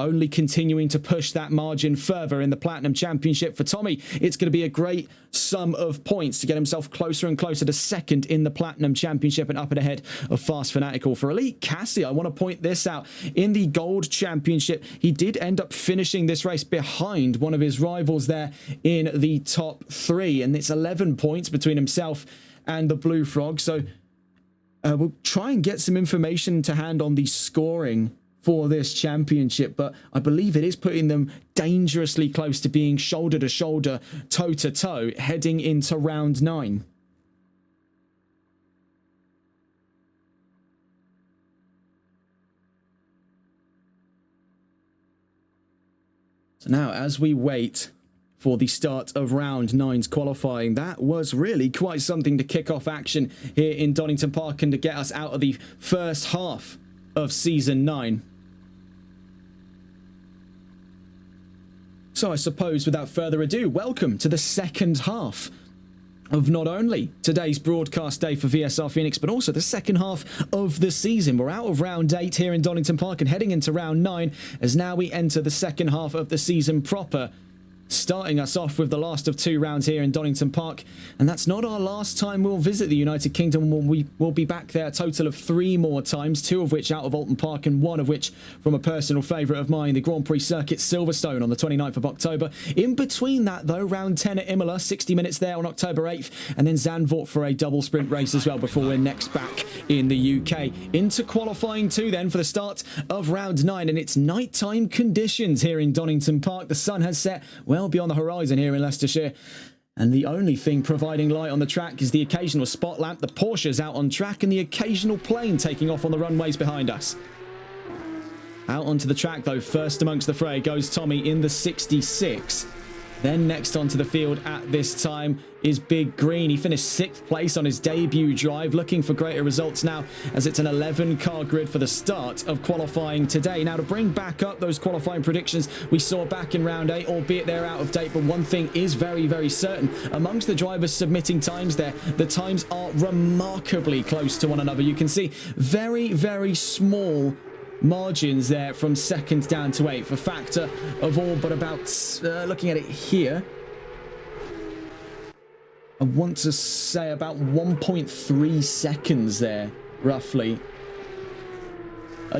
only continuing to push that margin further in the Platinum Championship. For Tommy, it's going to be a great sum of points to get himself closer and closer to second in the Platinum Championship and up and ahead of Fast Fanatical. For Elite Cassie, I want to point this out. In the Gold Championship, he did end up finishing this race behind one of his rivals there in the top 3, and it's 11 points between himself and the Blue Frog. So we'll try and get some information to hand on the scoring for this championship, but I believe it is putting them dangerously close to being shoulder to shoulder, toe to toe, heading into round 9. So now, as we wait for the start of round 9's qualifying, that was really quite something to kick off action here in Donington Park and to get us out of the first half of Season 9. So I suppose without further ado, welcome to the second half of not only today's broadcast day for VSR Phoenix, but also the second half of the season. We're out of round 8 here in Donington Park and heading into round 9 as now we enter the second half of the season proper. Starting us off with the last of 2 rounds here in Donington Park, and that's not our last time we'll visit the United Kingdom. We will be back there a total of 3 more times, 2 of which out of Alton Park and 1 of which from a personal favourite of mine, the Grand Prix Circuit Silverstone on the 29th of October. In between that though, round 10 at Imola, 60 minutes there on October 8th, and then Zandvoort for a double sprint race as well before we're next back in the UK. Into qualifying 2 then for the start of round 9, and it's nighttime conditions here in Donington Park. The sun has set well beyond the horizon here in Leicestershire, and the only thing providing light on the track is the occasional spot lamp, the Porsches out on track, and the occasional plane taking off on the runways behind us. Out onto the track though, first amongst the fray goes Tommy in the 66. Then next onto the field at this time is Big Green. He finished 6th place on his debut drive, looking for greater results now as it's an 11-car grid for the start of qualifying today. Now, to bring back up those qualifying predictions we saw back in round 8, albeit they're out of date, but one thing is very, very certain. Amongst the drivers submitting times there, the times are remarkably close to one another. You can see very, very small margins there from 2nd down to 8th, a factor of all but about, looking at it here, I want to say about 1.3 seconds there, roughly.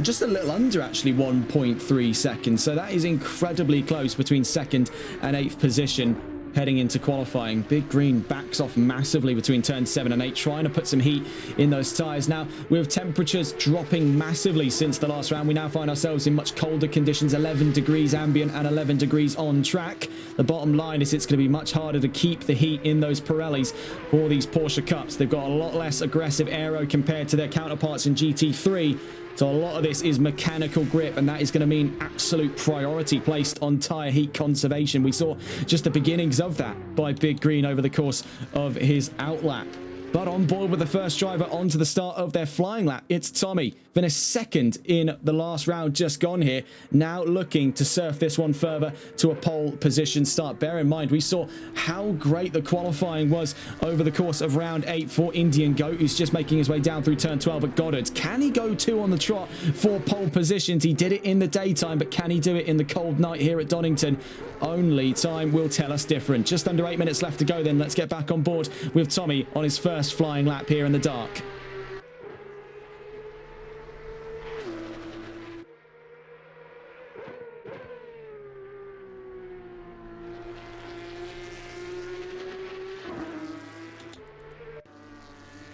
Just a little under, actually, 1.3 seconds. So that is incredibly close between 2nd and 8th position heading into qualifying. Big Green backs off massively between turns 7 and 8, trying to put some heat in those tyres. Now, with temperatures dropping massively since the last round, we now find ourselves in much colder conditions, 11 degrees ambient and 11 degrees on track. The bottom line is it's going to be much harder to keep the heat in those Pirellis for these Porsche Cups. They've got a lot less aggressive aero compared to their counterparts in GT3. So a lot of this is mechanical grip, and that is going to mean absolute priority placed on tyre heat conservation. We saw just the beginnings of that by Big Green over the course of his outlap. But on board with the first driver onto the start of their flying lap, it's Tommy. Finished 2nd in the last round just gone here. Now looking to surf this one further to a pole position start. Bear in mind, we saw how great the qualifying was over the course of round 8 for Indian Goat, who's just making his way down through turn 12 at Goddard. Can he go 2 on the trot for pole positions? He did it in the daytime, but can he do it in the cold night here at Donington? Only time will tell us different. Just under 8 minutes left to go then. Let's get back on board with Tommy on his first flying lap here in the dark.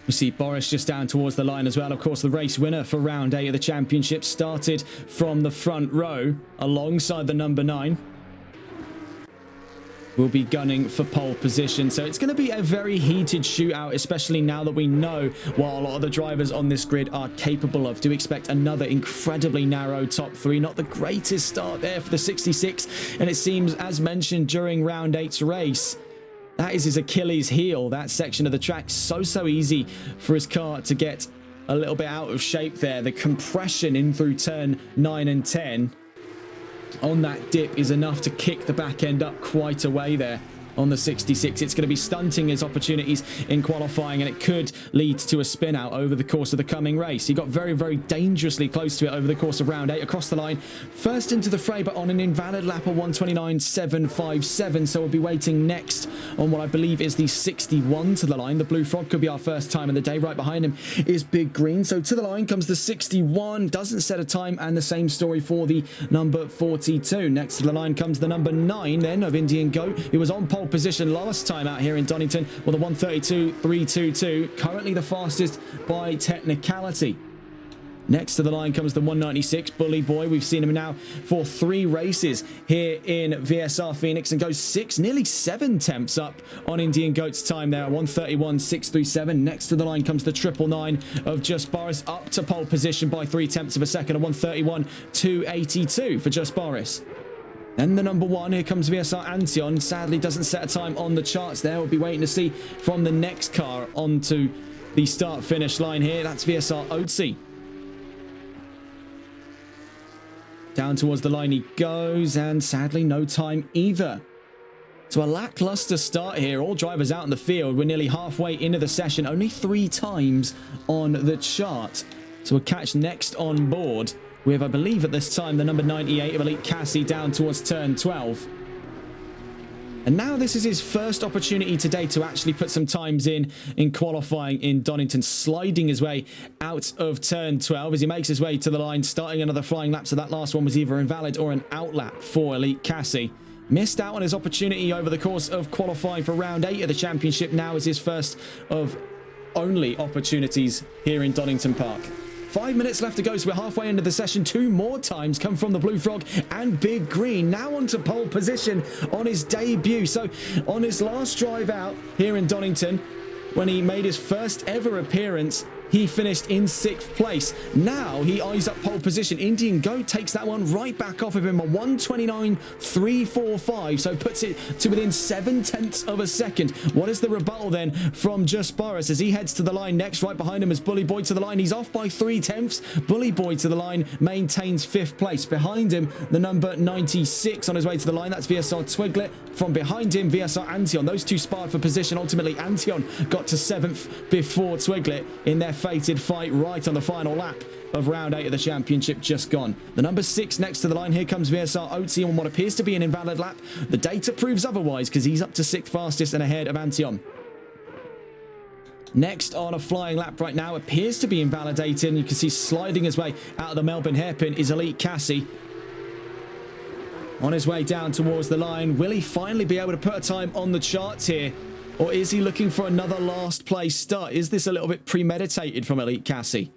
We see Boris just down towards the line as well. Of course, the race winner for round 8 of the championship started from the front row alongside the number 9. We'll be gunning for pole position. So it's going to be a very heated shootout, especially now that we know what a lot of the drivers on this grid are capable of. Do expect another incredibly narrow top 3. Not the greatest start there for the 66. And it seems, as mentioned during round 8's race, that is his Achilles heel, that section of the track. So easy for his car to get a little bit out of shape there. The compression in through turn 9 and 10 on that dip is enough to kick the back end up quite a way there. on the 66. It's going to be stunting his opportunities in qualifying, and it could lead to a spin out over the course of the coming race. He got very, very dangerously close to it over the course of round 8, across the line, first into the fray, but on an invalid lap of 1:29.757. So we'll be waiting next on what I believe is the 61 to the line. The Blue Frog could be our first time of the day. Right behind him is Big Green. So to the line comes the 61, doesn't set a time, and the same story for the number 42. Next to the line comes the number 9 then of Indian Goat, who was on pole position last time out here in Donington with a 1:32.322, currently the fastest by technicality. Next to the line comes the 196 Bully Boy. We've seen him now for 3 races here in VSR Phoenix, and goes 6, nearly 7 temps up on Indian Goat's time there, 1:31.637. Next to the line comes the 999 of Just Boris, up to pole position by 3 tenths of a second, a 1:31.282 for Just Boris. Then the number 1, here comes VSR Antion. Sadly doesn't set a time on the charts there. We'll be waiting to see from the next car onto the start-finish line here. That's VSR Otzi. Down towards the line he goes, and sadly no time either. So a lackluster start here. All drivers out in the field. We're nearly halfway into the session. Only 3 times on the chart. So we'll catch next on board with, I believe at this time, the number 98 of Elite Cassie down towards turn 12. And now this is his first opportunity today to actually put some times in qualifying in Donington, sliding his way out of turn 12 as he makes his way to the line, starting another flying lap. So that last one was either invalid or an out lap for Elite Cassie. Missed out on his opportunity over the course of qualifying for round 8 of the championship. Now is his first of only opportunities here in Donington Park. 5 minutes left to go, so we're halfway into the session. 2 more times come from the Blue Frog and Big Green, now onto pole position on his debut. So on his last drive out here in Donington, when he made his first ever appearance, he finished in 6th place. Now he eyes up pole position. Indian Goat takes that one right back off of him, a 1:29.345, so puts it to within 7 tenths of a second. What is the rebuttal then from Just Boris as he heads to the line next? Right behind him is Bully Boy to the line. He's off by 3 tenths. Bully Boy to the line maintains 5th place. Behind him, the number 96 on his way to the line. That's VSR Twiglet. From behind him, VSR Antion. Those two sparred for position. Ultimately, Antion got to 7th before Twiglet in their fated fight right on the final lap of round 8 of the championship just gone. The number 6 next to the line. Here comes VSR Otzi on what appears to be an invalid lap. The data proves otherwise because he's up to 6th fastest and ahead of Antion. Next on a flying lap right now, appears to be invalidated, and you can see sliding his way out of the Melbourne hairpin is Elite Cassie. On his way down towards the line, will he finally be able to put a time on the charts here? Or is he looking for another last place start? Is this a little bit premeditated from Elite Cassie?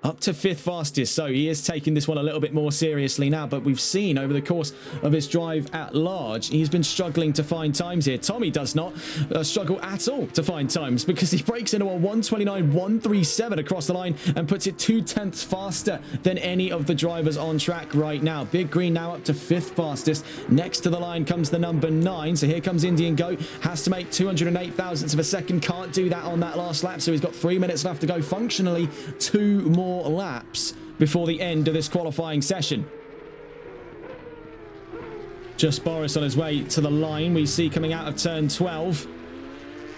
Up to 5th fastest, so he is taking this one a little bit more seriously now, but we've seen over the course of his drive at large, he's been struggling to find times here. Tommy does not struggle at all to find times because he breaks into a 1:29.137 across the line and puts it 2 tenths faster than any of the drivers on track right now. Big Green now up to 5th fastest. Next to the line comes the number 9, so here comes Indian Goat. Has to make 208 thousandths of a second. Can't do that on that last lap, so he's got 3 minutes left to go. Functionally, 2 more laps before the end of this qualifying session. Just Boris on his way to the line, we see coming out of turn 12,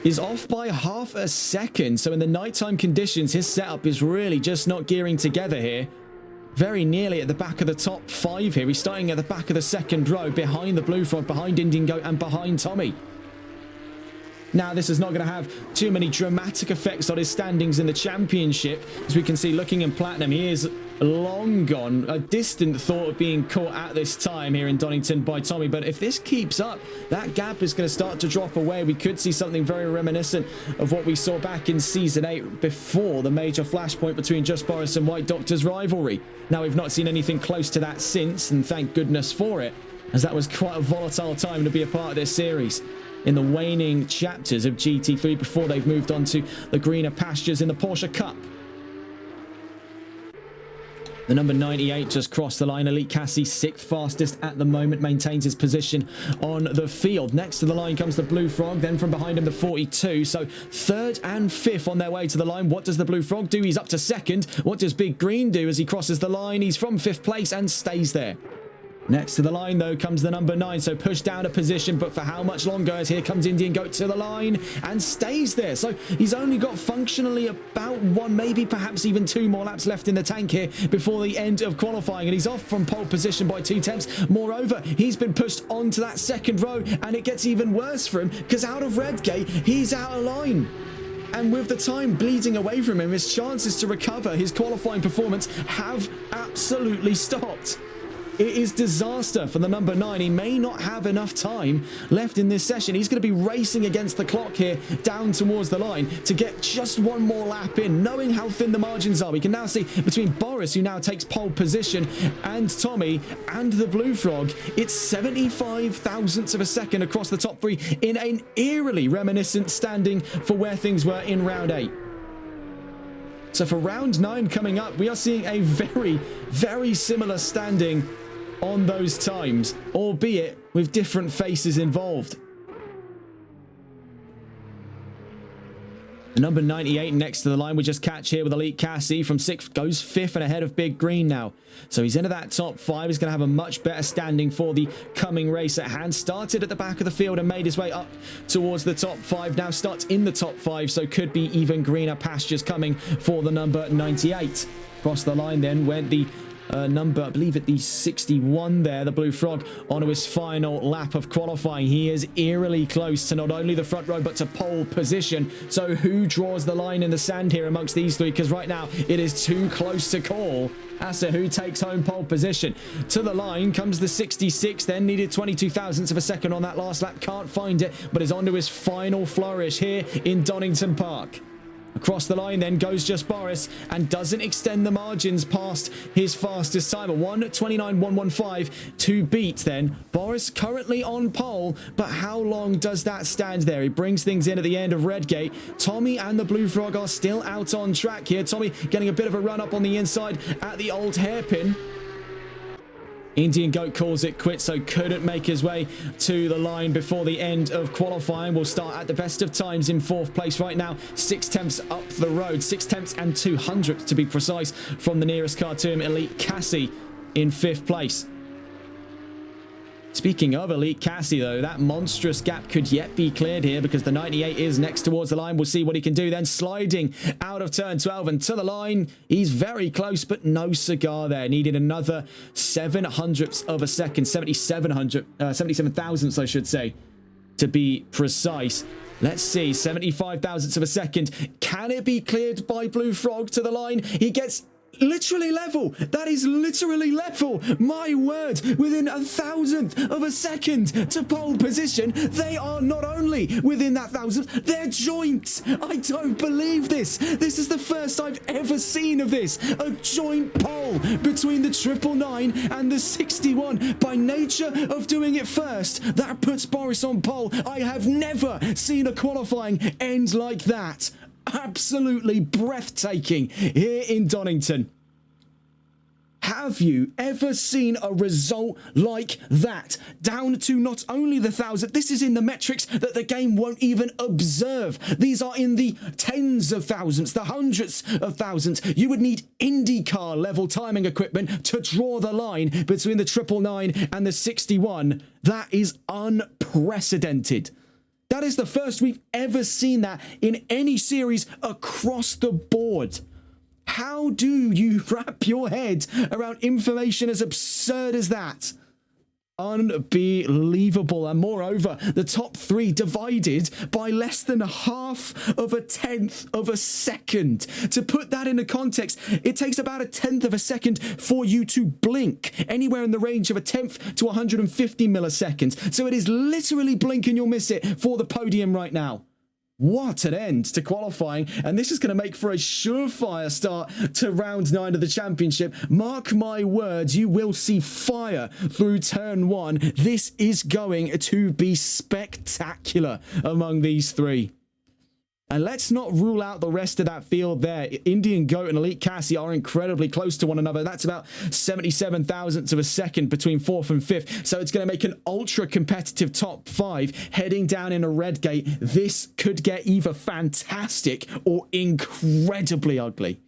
is off by half a second. So in the nighttime conditions, his setup is really just not gearing together here. Very nearly at the back of the top 5 here. He's starting at the back of the 2nd row, behind the Blue Frog, behind Indian Goat, and behind Tommy. Now, this is not going to have too many dramatic effects on his standings in the championship. As we can see, looking in platinum, he is long gone. A distant thought of being caught at this time here in Donington by Tommy. But if this keeps up, that gap is going to start to drop away. We could see something very reminiscent of what we saw back in Season 8 before the major flashpoint between Just Boris and White Doctor's rivalry. Now, we've not seen anything close to that since, and thank goodness for it, as that was quite a volatile time to be a part of this series. In the waning chapters of GT3 before they've moved on to the greener pastures in the Porsche Cup. The number 98 just crossed the line. Elite Cassie, 6th fastest at the moment, maintains his position on the field. Next to the line comes the Blue Frog, then from behind him the 42. So 3rd and 5th on their way to the line. What does the Blue Frog do? He's up to 2nd. What does Big Green do as he crosses the line? He's from 5th place and stays there. Next to the line, though, comes the number 9. So pushed down a position, but for how much longer? As here comes Indian Goat to the line and stays there. So he's only got functionally about 1, maybe perhaps even 2 more laps left in the tank here before the end of qualifying. And he's off from pole position by 2 tenths. Moreover, he's been pushed onto that second row, and it gets even worse for him because out of Redgate, he's out of line. And with the time bleeding away from him, his chances to recover his qualifying performance have absolutely stopped. It is disaster for the number 9. He may not have enough time left in this session. He's going to be racing against the clock here down towards the line to get just 1 more lap in, knowing how thin the margins are. We can now see between Boris, who now takes pole position, and Tommy and the Blue Frog, it's 75 thousandths of a second across the top 3 in an eerily reminiscent standing for where things were in round 8. So for round 9 coming up, we are seeing a very, very similar standing on those times, albeit with different faces involved. The number 98 next to the line we just catch here with Elite Cassie from 6th, goes 5th and ahead of Big Green now. So he's into that top 5. He's going to have a much better standing for the coming race at hand. Started at the back of the field and made his way up towards the top 5. Now starts in the top 5, so could be even greener pastures coming for the number 98. Across the line then went the number, I believe at the 61 there, the Blue Frog, onto his final lap of qualifying. He is eerily close to not only the front row, but to pole position. So who draws the line in the sand here amongst these 3? Because right now it is too close to call as to who takes home pole position. To the line comes the 66, then needed 22 thousandths of a second on that last lap. Can't find it, but is onto his final flourish here in Donington Park. Across the line then goes just Boris and doesn't extend the margins past his fastest timer. 1:29.115 to beat then. Boris currently on pole, but how long does that stand there? He brings things in at the end of Redgate. Tommy and the Blue Frog are still out on track here. Tommy getting a bit of a run up on the inside at the old hairpin. Indian Goat calls it quits, so couldn't make his way to the line before the end of qualifying. We'll start at the best of times in 4th place right now. 6 tenths up the road, 6 tenths and 200 to be precise from the nearest car to him. Elite Cassie in 5th place. Speaking of Elite Cassie, though, that monstrous gap could yet be cleared here because the 98 is next towards the line. We'll see what he can do then. Sliding out of turn 12 and to the line. He's very close, but no cigar there. Needed another 7 hundredths of a second. 77 thousandths, I should say, to be precise. Let's see, 75 thousandths of a second. Can it be cleared by Blue Frog to the line? He gets literally level. That is literally level. My word, within 1,000th of a second to pole position. They are not only within that 1,000th, they're joints. I don't believe this. This is the first I've ever seen of this. A joint pole between the 999 and the 61. By nature of doing it first, that puts Boris on pole. I have never seen a qualifying end like that. Absolutely breathtaking here in Donington. Have you ever seen a result like that? Down to not only the 1,000, this is in the metrics that the game won't even observe. These are in the tens of thousands, the hundreds of thousands. You would need IndyCar level timing equipment to draw the line between the 999 and the 61. That is unprecedented. That is the first we've ever seen that in any series across the board. How do you wrap your head around information as absurd as that? Unbelievable. And moreover, the top 3 divided by less than 1/2 tenth of a second. To put that into context, it takes about 1/10 of a second for you to blink, anywhere in the range of 1/10 to 150 milliseconds. So it is literally blink and you'll miss it for the podium right now. What an end to qualifying, and this is going to make for a surefire start to round 9 of the championship. Mark my words, you will see fire through turn 1. This is going to be spectacular among these 3. And let's not rule out the rest of that field there. Indian Goat and Elite Cassie are incredibly close to one another. That's about 77 thousandths of a second between 4th and 5th. So it's going to make an ultra competitive top 5 heading down in a Redgate. This could get either fantastic or incredibly ugly.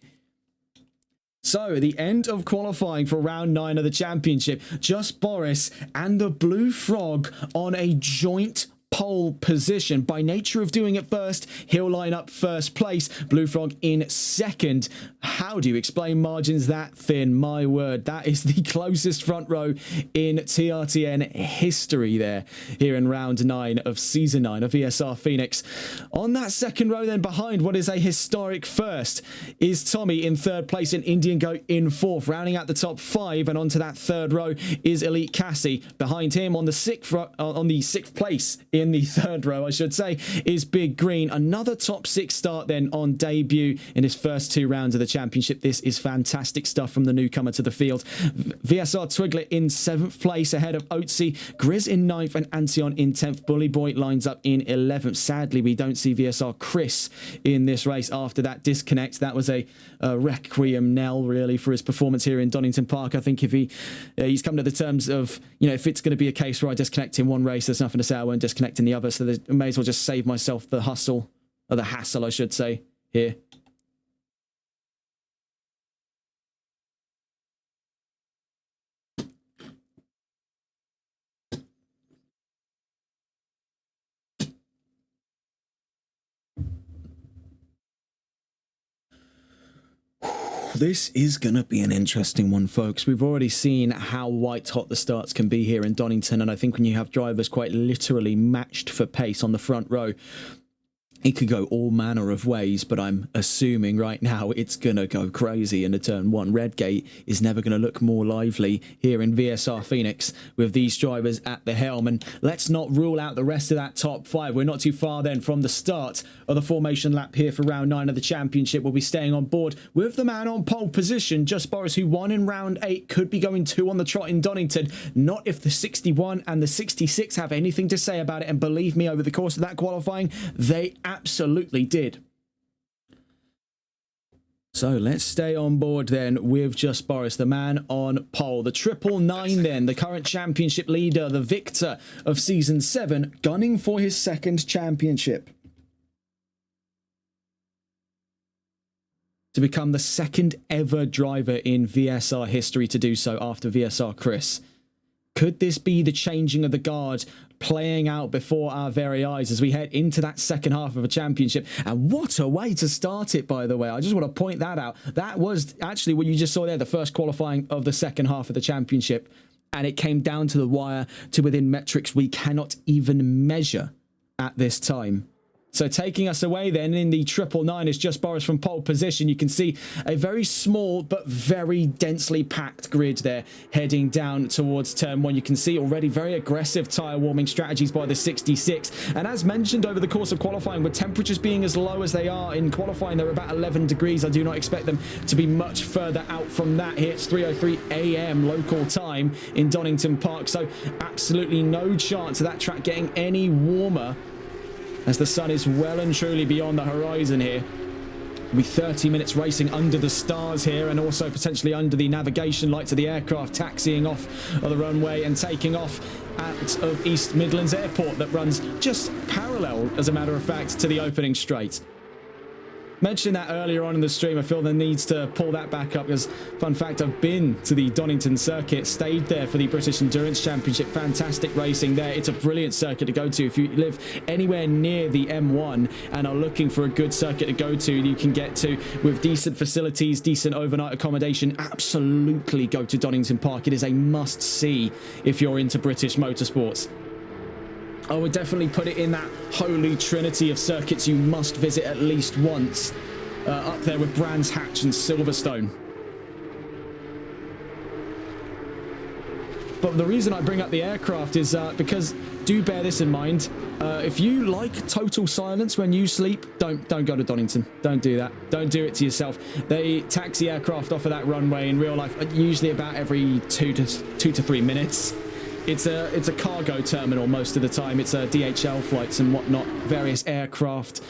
So, the end of qualifying for round 9 of the championship. Just Boris and the Blue Frog on a joint pole position. By nature of doing it first, he'll line up first place. Blue Frog in second. How do you explain margins that thin? My word, that is the closest front row in TRTN history there, here in round 9 of season 9 of VSR Phoenix. On that second row then behind what is a historic first is Tommy in third place and Indian Goat in fourth. Rounding out the top 5 and onto that third row is Elite Cassie. Behind him on the sixth place in the third row, I should say, is Big Green. Another top 6 start then on debut in his first 2 rounds of the championship. This is fantastic stuff from the newcomer to the field. VSR Twiglet in 7th place ahead of Oatsy, Grizz in 9th and Antion in 10th. Bully Boy lines up in 11th. Sadly, we don't see VSR Chris in this race after that disconnect. That was a requiem knell really for his performance here in Donington Park. I think if he's come to the terms of, you know, if it's going to be a case where I disconnect in one race, there's nothing to say I won't disconnect in the other, so I may as well just save myself the hustle, or the hassle I should say, here. This is going to be an interesting one, folks. We've already seen how white hot the starts can be here in Donington, and I think when you have drivers quite literally matched for pace on the front row, it could go all manner of ways, but I'm assuming right now it's going to go crazy in a turn 1. Redgate is never going to look more lively here in VSR Phoenix with these drivers at the helm. And let's not rule out the rest of that top 5. We're not too far then from the start of the formation lap here for round 9 of the championship. We'll be staying on board with the man on pole position, Just Boris, who won in round 8, could be going 2 on the trot in Donington. Not if the 61 and the 66 have anything to say about it. And believe me, over the course of that qualifying, they absolutely did. So let's stay on board then with Just Boris, the man on pole. The 999 then, the current championship leader, the victor of season 7, gunning for his 2nd championship. To become the 2nd ever driver in VSR history to do so after VSR Chris. Could this be the changing of the guard playing out before our very eyes as we head into that second half of a championship? And what a way to start it, by the way. I just want to point that out. That was actually what you just saw there, the first qualifying of the second half of the championship. And it came down to the wire, to within metrics we cannot even measure at this time. So taking us away then in the 999 is Just Boris from pole position. You can see a very small but very densely packed grid there heading down towards turn 1. You can see already very aggressive tyre warming strategies by the 66. And as mentioned over the course of qualifying, with temperatures being as low as they are in qualifying, they're about 11 degrees. I do not expect them to be much further out from that. Here it's 3:03 a.m. local time in Donington Park. So absolutely no chance of that track getting any warmer, as the sun is well and truly beyond the horizon here. We'll be 30 minutes racing under the stars here, and also potentially under the navigation lights of the aircraft taxiing off of the runway and taking off out of East Midlands Airport, that runs just parallel, as a matter of fact, to the opening straight. Mentioned that earlier on in the stream. I feel the needs to pull that back up because, fun fact, I've been to the Donington circuit, stayed there for the British Endurance Championship. Fantastic racing there. It's a brilliant circuit to go to. If you live anywhere near the M1 and are looking for a good circuit to go to, you can get to with decent facilities, decent overnight accommodation. Absolutely go to Donington Park. It is a must-see if you're into British motorsports. I would definitely put it in that holy trinity of circuits you must visit at least once, up there with Brands Hatch and Silverstone. But the reason I bring up the aircraft is because, do bear this in mind, if you like total silence when you sleep, don't go to Donington. Don't do that. Don't do it to yourself. They taxi aircraft off of that runway in real life usually about every 2 to 3 minutes. It's a cargo terminal most of the time. It's DHL flights and whatnot, various aircraft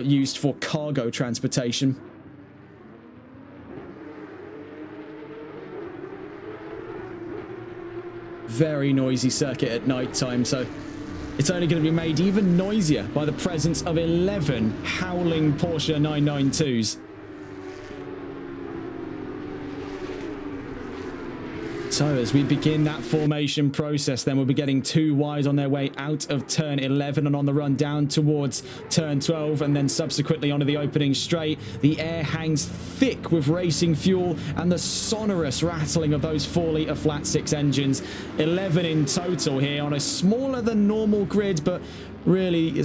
used for cargo transportation. Very noisy circuit at night time, so it's only going to be made even noisier by the presence of 11 howling Porsche 992s. So as we begin that formation process, then we'll be getting two wide on their way out of turn 11 and on the run down towards turn 12, and then subsequently onto the opening straight. The air hangs thick with racing fuel and the sonorous rattling of those 4-litre flat six engines. 11 in total here on a smaller than normal grid, but really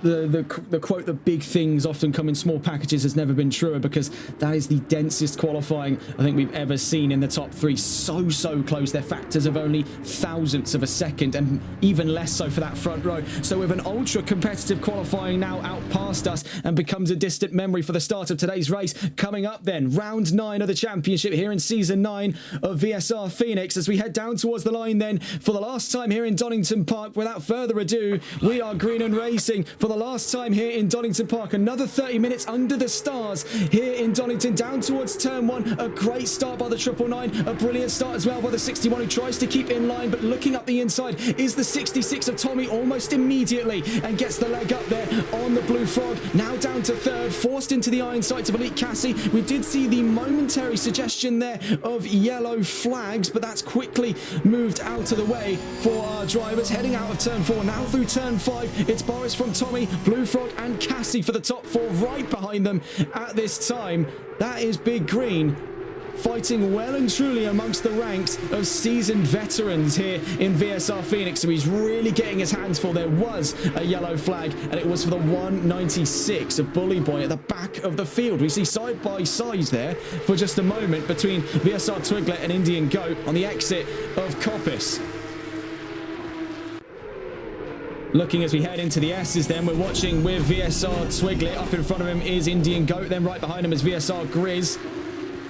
the quote that big things often come in small packages has never been truer, because that is the densest qualifying I think we've ever seen in the top three. So close. They're factors of only thousandths of a second, and even less so for that front row. So with an ultra competitive qualifying now out past us and becomes a distant memory for the start of today's race. Coming up then, round 9 of the championship here in season 9 of VSR Phoenix, as we head down towards the line then for the last time here in Donington Park. Without further ado, we are green and racing for the last time here in Donington Park. Another 30 minutes under the stars here in Donington, down towards turn 1. A great start by the 999, a brilliant start as well by the 61, who tries to keep in line, but looking up the inside is the 66 of Tommy almost immediately, and gets the leg up there on the Blue Frog. Now down to third, forced into the iron sights of Elite Cassie. We did see the momentary suggestion there of yellow flags, but that's quickly moved out of the way for our drivers. Heading out of turn 4, now through turn 5, it's Boris from Tommy, Blue Frog and Cassie for the top 4 right behind them at this time. That is Big Green fighting well and truly amongst the ranks of seasoned veterans here in VSR Phoenix. So he's really getting his hands full. There was a yellow flag, and it was for the 196 of Bully Boy at the back of the field. We see side by side there for just a moment between VSR Twiglet and Indian Goat on the exit of Coppice. Looking as we head into the S's then, we're watching with VSR Twiglet. Up in front of him is Indian Goat, then right behind him is VSR Grizz.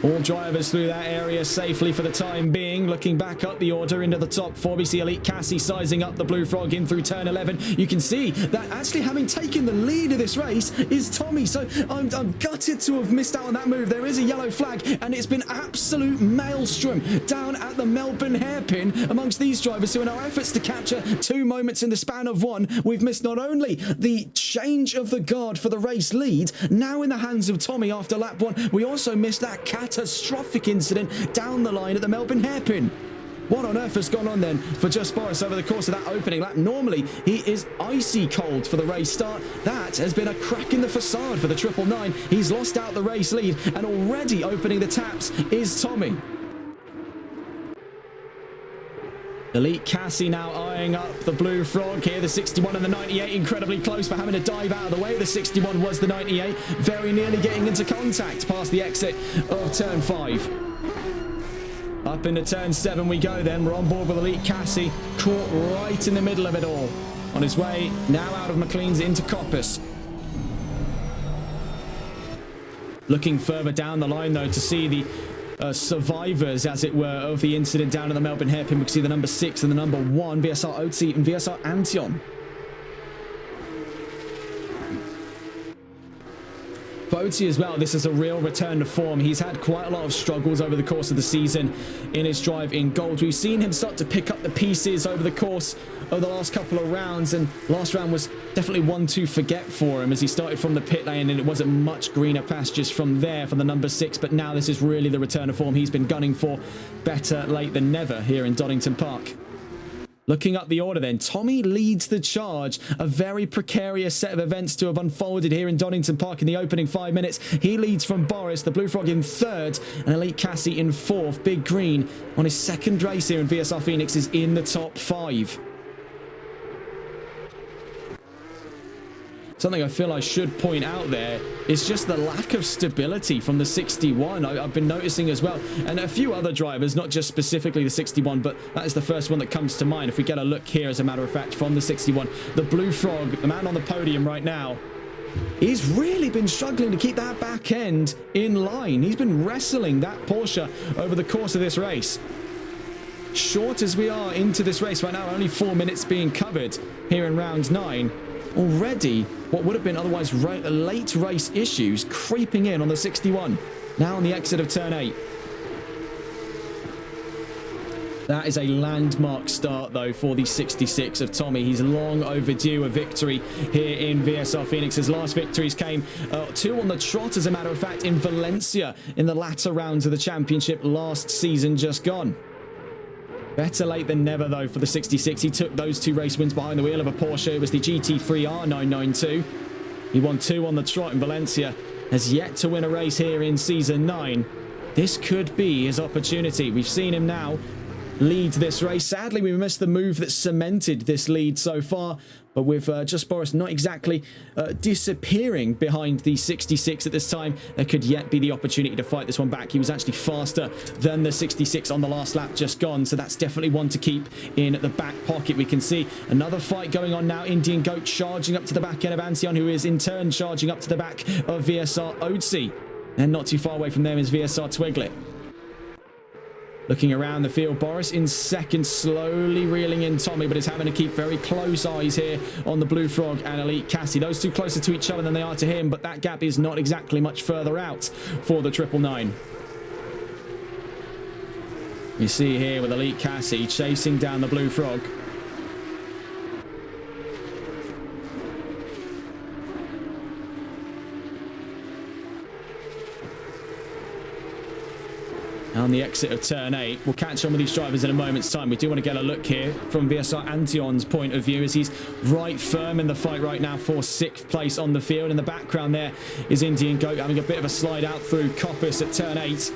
All drivers through that area safely for the time being. Looking back up the order into the top 4, we see Elite Cassie sizing up the Blue Frog in through turn 11. You can see that actually having taken the lead of this race is Tommy. So I'm gutted to have missed out on that move. There is a yellow flag, and it's been absolute maelstrom down at the Melbourne hairpin amongst these drivers. So in our efforts to capture 2 moments in the span of 1, we've missed not only the change of the guard for the race lead, now in the hands of Tommy after lap 1, we also missed that catastrophic incident down the line at the Melbourne hairpin. What on earth has gone on then for Just Boris over the course of that opening lap? Normally, he is icy cold for the race start. That has been a crack in the facade for the 999. He's lost out the race lead, and already opening the taps is Tommy. Elite Cassie now eyeing up the Blue Frog here. The 61 and the 98 incredibly close for having to dive out of the way. The 61 was the 98, very nearly getting into contact past the exit of turn 5. Up into turn 7 we go then. We're on board with Elite Cassie, caught right in the middle of it all. On his way now out of McLean's into Coppice. Looking further down the line though to see the survivors, as it were, of the incident down at the Melbourne hairpin. We can see the number 6 and the number 1, VSR Otzi and VSR Antion. For Otzi as well, this is a real return to form. He's had quite a lot of struggles over the course of the season in his drive in gold. We've seen him start to pick up the pieces over the course of the last couple of rounds, and last round was definitely one to forget for him as he started from the pit lane, and it wasn't much greener pastures from there for the number 6, but now this is really the return to form he's been gunning for. Better late than never here in Donington Park. Looking up the order then, Tommy leads the charge. A very precarious set of events to have unfolded here in Donington Park in the opening 5 minutes. He leads from Boris, the Blue Frog in 3rd, and Elite Cassie in 4th. Big Green on his 2nd race here in VSR Phoenix is in the top 5. Something I feel I should point out there is just the lack of stability from the 61. I've been noticing as well, and a few other drivers, not just specifically the 61, but that is the first one that comes to mind. If we get a look here, as a matter of fact, from the 61, the Blue Frog, the man on the podium right now, he's really been struggling to keep that back end in line. He's been wrestling that Porsche over the course of this race. Short as we are into this race right now, only 4 minutes being covered here in round 9. Already, what would have been otherwise late race issues creeping in on the 61. Now on the exit of turn 8. That is a landmark start, though, for the 66 of Tommy. He's long overdue a victory here in VSR Phoenix. His last victories came 2 on the trot, as a matter of fact, in Valencia in the latter rounds of the championship last season just gone. Better late than never, though, for the 66. He took those 2 race wins behind the wheel of a Porsche. It was the GT3R 992. He won 2 on the trot in Valencia. Has yet to win a race here in Season 9. This could be his opportunity. We've seen him now lead this race. Sadly, we missed the move that cemented this lead so far, but with Just Boris not exactly disappearing behind the 66 at this time, there could yet be the opportunity to fight this one back. He was actually faster than the 66 on the last lap just gone, so that's definitely one to keep in the back pocket. We can see another fight going on now. Indian Goat charging up to the back end of Antion, who is in turn charging up to the back of VSR Otzi, and not too far away from them is VSR Twiglet. Looking around the field, Boris in second, slowly reeling in Tommy, but is having to keep very close eyes here on the Blue Frog and Elite Cassie. Those 2 closer to each other than they are to him, but that gap is not exactly much further out for the 999. You see here with Elite Cassie chasing down the Blue Frog. On the exit of turn 8, we'll catch on with these drivers in a moment's time. We do want to get a look here from VSR Antion's point of view, as he's right firm in the fight right now for 6th place on the field. In the background there is Indian Goat having a bit of a slide out through Coppice at turn 8.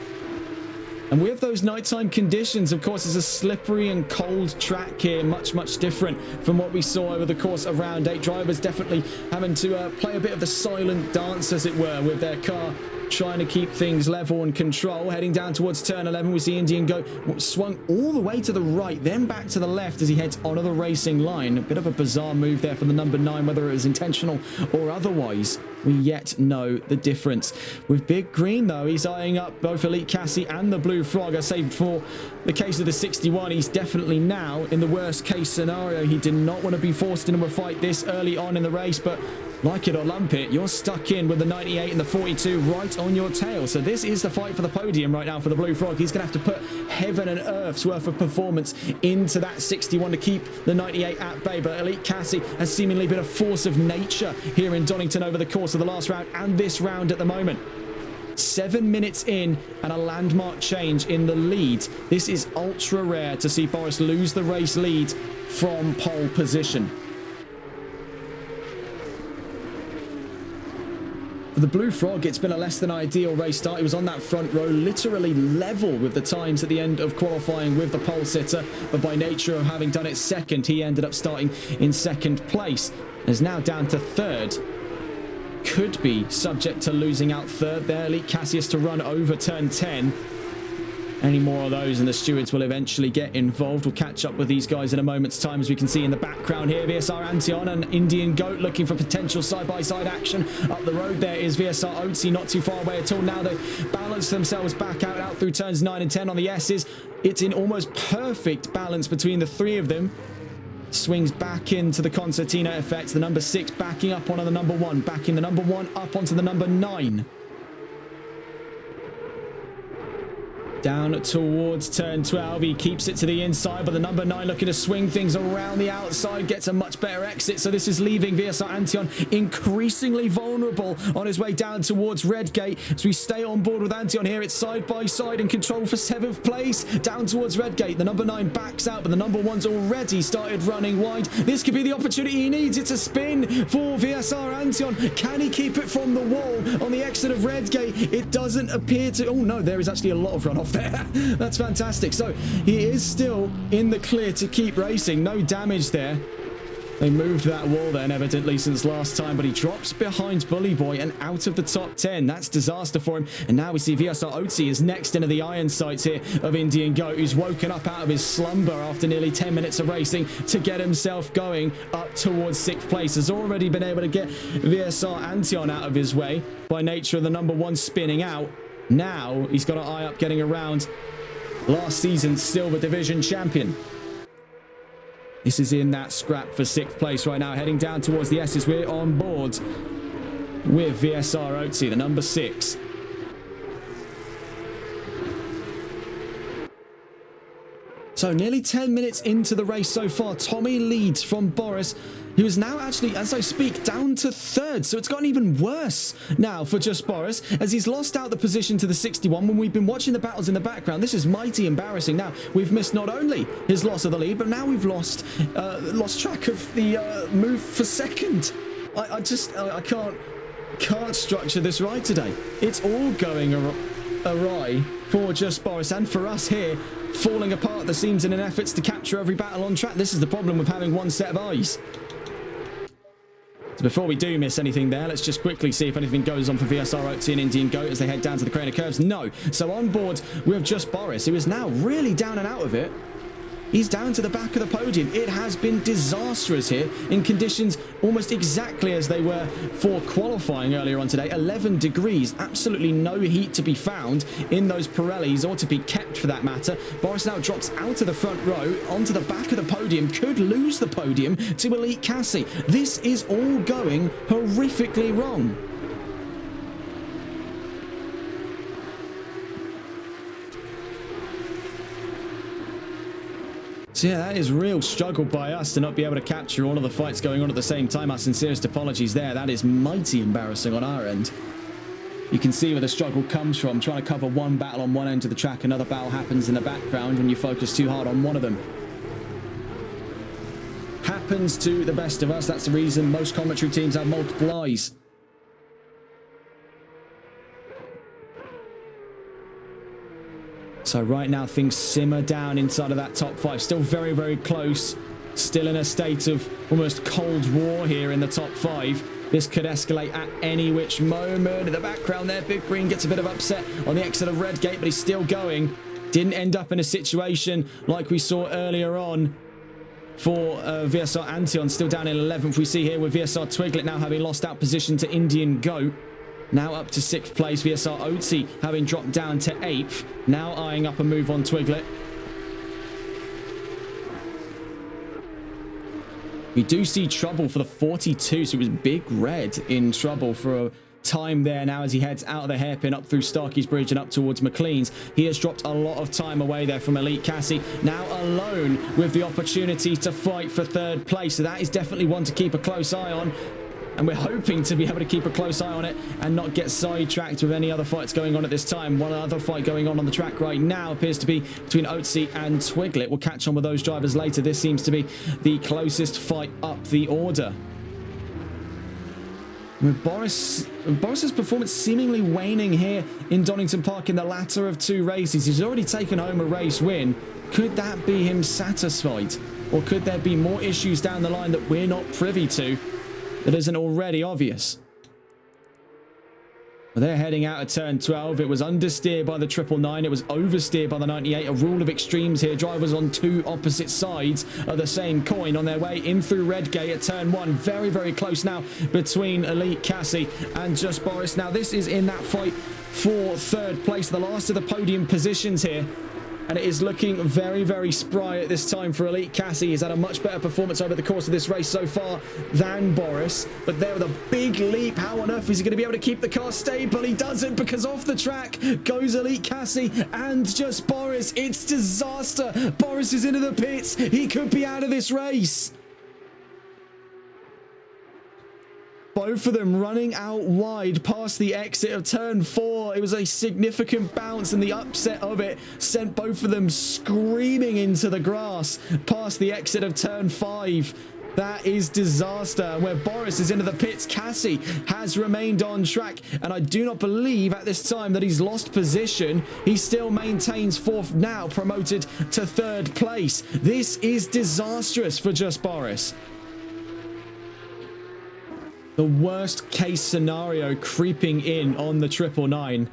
And with those nighttime conditions, of course, it's a slippery and cold track here, much different from what we saw over the course of round 8. Drivers definitely having to play a bit of the silent dance, as it were, with their car, trying to keep things level and control. Heading down towards turn 11, we see Indian Goat swung all the way to the right, then back to the left as he heads onto the racing line. A bit of a bizarre move there from the number 9, whether it was intentional or otherwise. We yet know the difference. With Big Green, though, he's eyeing up both Elite Cassie and the Blue Frog. I say for the case of the 61, he's definitely now in the worst case scenario. He did not want to be forced into a fight this early on in the race, but like it or lump it, you're stuck in with the 98 and the 42 right on your tail. So this is the fight for the podium right now for the Blue Frog. He's going to have to put heaven and earth's worth of performance into that 61 to keep the 98 at bay. But Elite Cassie has seemingly been a force of nature here in Donington over the course of the last round and this round at the moment. 7 minutes in and a landmark change in the lead. This is ultra rare to see Boris lose the race lead from pole position. For the Blue Frog, it's been a less than ideal race start. He was on that front row, literally level with the times at the end of qualifying with the pole sitter, but by nature of having done it second, he ended up starting in second place. Is now down to third. Could be subject to losing out third there. Elite Cassius to run over turn 10. Any more of those and the stewards will eventually get involved. We'll catch up with these guys in a moment's time. As we can see in the background here, VSR Antion and Indian Goat looking for potential side-by-side action. Up the road there is VSR Otzi, not too far away at all. Now they balance themselves back out through turns 9 and 10 on the S's. It's in almost perfect balance between the 3 of them. Swings back into the concertina effect. The number 6 backing up onto the number 1. Backing the number 1 up onto the number 9. Down towards turn 12. He keeps it to the inside, but the number 9 looking to swing things around the outside. Gets a much better exit. So this is leaving VSR Antion increasingly vulnerable on his way down towards Redgate. As we stay on board with Antion here, it's side by side in control for 7th place. Down towards Redgate. The number 9 backs out, but the number 1's already started running wide. This could be the opportunity he needs. It's a spin for VSR Antion. Can he keep it from the wall on the exit of Redgate? It doesn't appear to. Oh no, there is actually a lot of runoff there. That's fantastic. So he is still in the clear to keep racing. No damage there. They moved that wall then evidently since last time, but he drops behind Bully Boy and out of the top 10. That's disaster for him. And now we see VSR Otzi is next into the iron sights here of Indian Goat, who's woken up out of his slumber after nearly 10 minutes of racing to get himself going up towards 6th place. Has already been able to get VSR Antion out of his way by nature of the number 1 spinning out. Now he's got an eye up getting around last season's Silver Division champion. This is in that scrap for 6th place right now, heading down towards the S's. We're on board with VSR Otzi, the number 6. So nearly 10 minutes into the race so far, Tommy leads from Boris, who is now actually, as I speak, down to third. So it's gotten even worse now for just Boris, as he's lost out the position to the 61 when we've been watching the battles in the background. This is mighty embarrassing. Now, we've missed not only his loss of the lead, but now we've lost track of the move for second. I can't structure this right today. It's all going awry for just Boris, and for us here, falling apart the seams in an effort to capture every battle on track. This is the problem with having one set of eyes. So before we do miss anything there, let's just quickly see if anything goes on for VSR, OT and Indian Goat as they head down to the Crane of Curves. No. So on board with just Boris, who is now really down and out of it. He's down to the back of the podium. It has been disastrous here in conditions almost exactly as they were for qualifying earlier on today. 11 degrees, absolutely no heat to be found in those Pirellis, or to be kept for that matter. Boris now drops out of the front row onto the back of the podium, could lose the podium to Elite Cassie. This is all going horrifically wrong. So yeah, that is real struggle by us to not be able to capture all of the fights going on at the same time. Our sincerest apologies there. That is mighty embarrassing on our end. You can see where the struggle comes from. Trying to cover one battle on one end of the track, another battle happens in the background when you focus too hard on one of them. Happens to the best of us. That's the reason most commentary teams have multiple eyes. So right now things simmer down inside of that top five. Still very, very close. Still in a state of almost Cold War here in the top five. This could escalate at any which moment. In the background there, Big Green gets a bit of upset on the exit of Redgate, but he's still going. Didn't end up in a situation like we saw earlier on for VSR Antion, still down in 11th. We see here with VSR Twiglet now having lost out position to Indian Goat. Now up to 6th place. VSR OT having dropped down to 8th. Now eyeing up a move on Twiglet. We do see trouble for the 42. So it was Big Red in trouble for a time there now as he heads out of the hairpin up through Starkey's Bridge and up towards McLean's. He has dropped a lot of time away there from Elite Cassie. Now alone with the opportunity to fight for 3rd place. So that is definitely one to keep a close eye on. And we're hoping to be able to keep a close eye on it and not get sidetracked with any other fights going on at this time. One other fight going on the track right now appears to be between Otzi and Twiglet. We'll catch on with those drivers later. This seems to be the closest fight up the order. With Boris's performance seemingly waning here in Donington Park in the latter of 2 races. He's already taken home a race win. Could that be him satisfied? Or could there be more issues down the line that we're not privy to that isn't already obvious? Well, they're heading out of turn 12. It was understeer by the 999. It was oversteer by the 98. A rule of extremes here. Drivers on 2 opposite sides of the same coin on their way in through Redgate at turn 1. Very, very close now between Elite Cassie and just Boris. Now, this is in that fight for 3rd place. The last of the podium positions here. And it is looking very, very spry at this time for Elite Cassie. He's had a much better performance over the course of this race so far than Boris. But there with a big leap. How on earth is he going to be able to keep the car stable? He doesn't, because off the track goes Elite Cassie and just Boris. It's disaster. Boris is into the pits. He could be out of this race. Both of them running out wide past the exit of turn 4. It was a significant bounce, and the upset of it sent both of them screaming into the grass past the exit of turn 5. That is disaster. Where Boris is into the pits, Cassie has remained on track, and I do not believe at this time that he's lost position. He still maintains 4th, now promoted to 3rd place. This is disastrous for just Boris. The worst case scenario creeping in on the 999.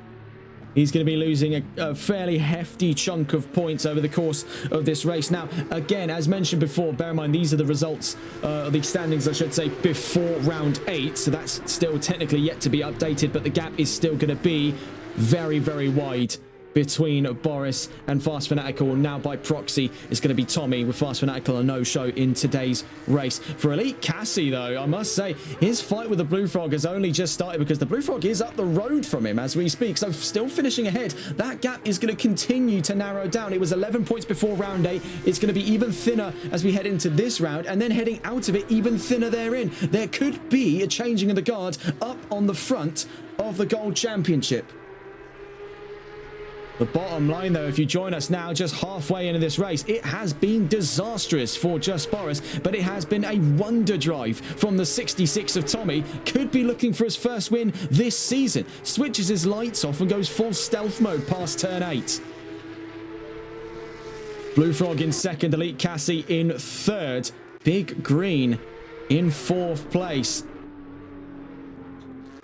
He's going to be losing a fairly hefty chunk of points over the course of this race. Now, again, as mentioned before, bear in mind, these are the results, the standings, I should say, before round 8. So that's still technically yet to be updated, but the gap is still going to be very, very wide between Boris and Fast Fanatical. Now by proxy, it's going to be Tommy, with Fast Fanatical a no-show in today's race. For Elite Cassie, though, I must say, his fight with the Blue Frog has only just started, because the Blue Frog is up the road from him as we speak. So still finishing ahead. That gap is going to continue to narrow down. It was 11 points before round 8. It's going to be even thinner as we head into this round, and then heading out of it even thinner therein. There could be a changing of the guard up on the front of the Gold Championship. The bottom line, though, if you join us now just halfway into this race, it has been disastrous for Just Boris, but it has been a wonder drive from the 66 of Tommy. Could be looking for his first win this season. Switches his lights off and goes full stealth mode past turn 8. Blue Frog in second, Elite Cassie in third, Big Green in fourth place.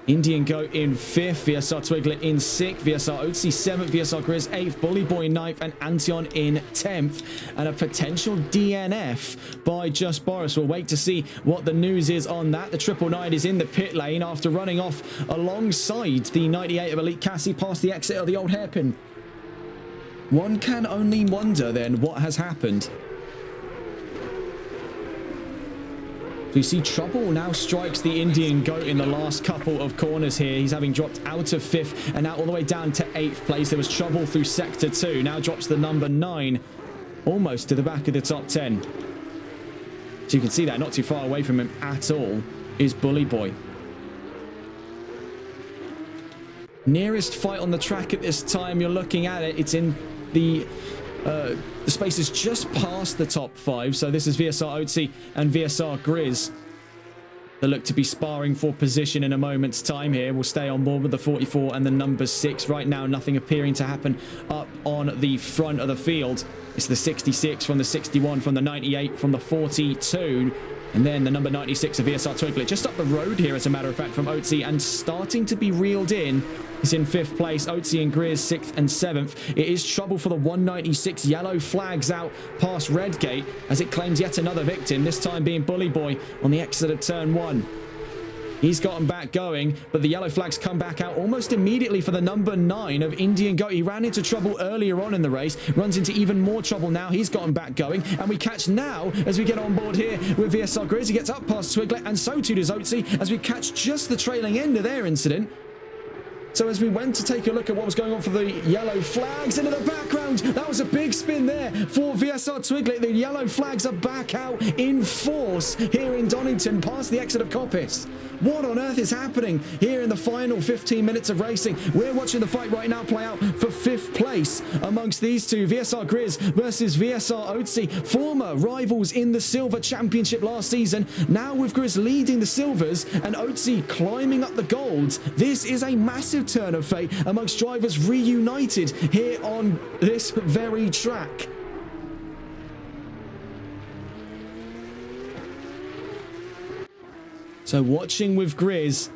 Indian Goat in 5th, VSR Twiglet in 6th, VSR Otzi 7th, VSR Grizz 8th, Bully Boy 9th, and Antion in 10th. And a potential DNF by Just Boris. We'll wait to see what the news is on that. The 999 is in the pit lane after running off alongside the 98 of Elite Cassie past the exit of the old hairpin. One can only wonder then what has happened. So you see Trouble now strikes the Indian Goat in the last couple of corners here. He's having dropped out of 5th and now all the way down to 8th place. There was Trouble through Sector 2. Now drops the number 9 almost to the back of the top 10. So you can see that not too far away from him at all is Bully Boy. Nearest fight on the track at this time, you're looking at it. It's in the space is just past the top 5. So this is VSR Otzi and VSR Grizz. They look to be sparring for position in a moment's time here. We'll stay on board with the 44 and the number 6. Right now, nothing appearing to happen up on the front of the field. It's the 66 from the 61, from the 98, from the 42. And then the number 96 of VSR Twiglet just up the road here, as a matter of fact, from Otzi, and starting to be reeled in. He's in 5th place. Otzi and Grizz 6th and 7th. It is trouble for the 196. Yellow flags out past Redgate as it claims yet another victim, this time being Bully Boy on the exit of turn 1. He's gotten back going, but the yellow flags come back out almost immediately for the number 9 of Indian Goat. He ran into trouble earlier on in the race, runs into even more trouble now. He's gotten back going, and we catch now as we get on board here with VSR Grizz. He gets up past Twiglet, and so too does Otzi as we catch just the trailing end of their incident. So as we went to take a look at what was going on for the yellow flags into the background, that was a big spin there for VSR Twiglet. The yellow flags are back out in force here in Donington past the exit of Coppice. What on earth is happening here in the final 15 minutes of racing? We're watching the fight right now play out for 5th place amongst these two. VSR Grizz versus VSR Otzi, former rivals in the Silver Championship last season. Now with Grizz leading the Silvers and Otzi climbing up the Golds. This is a massive turn of fate amongst drivers reunited here on this very track. So watching with Grizz,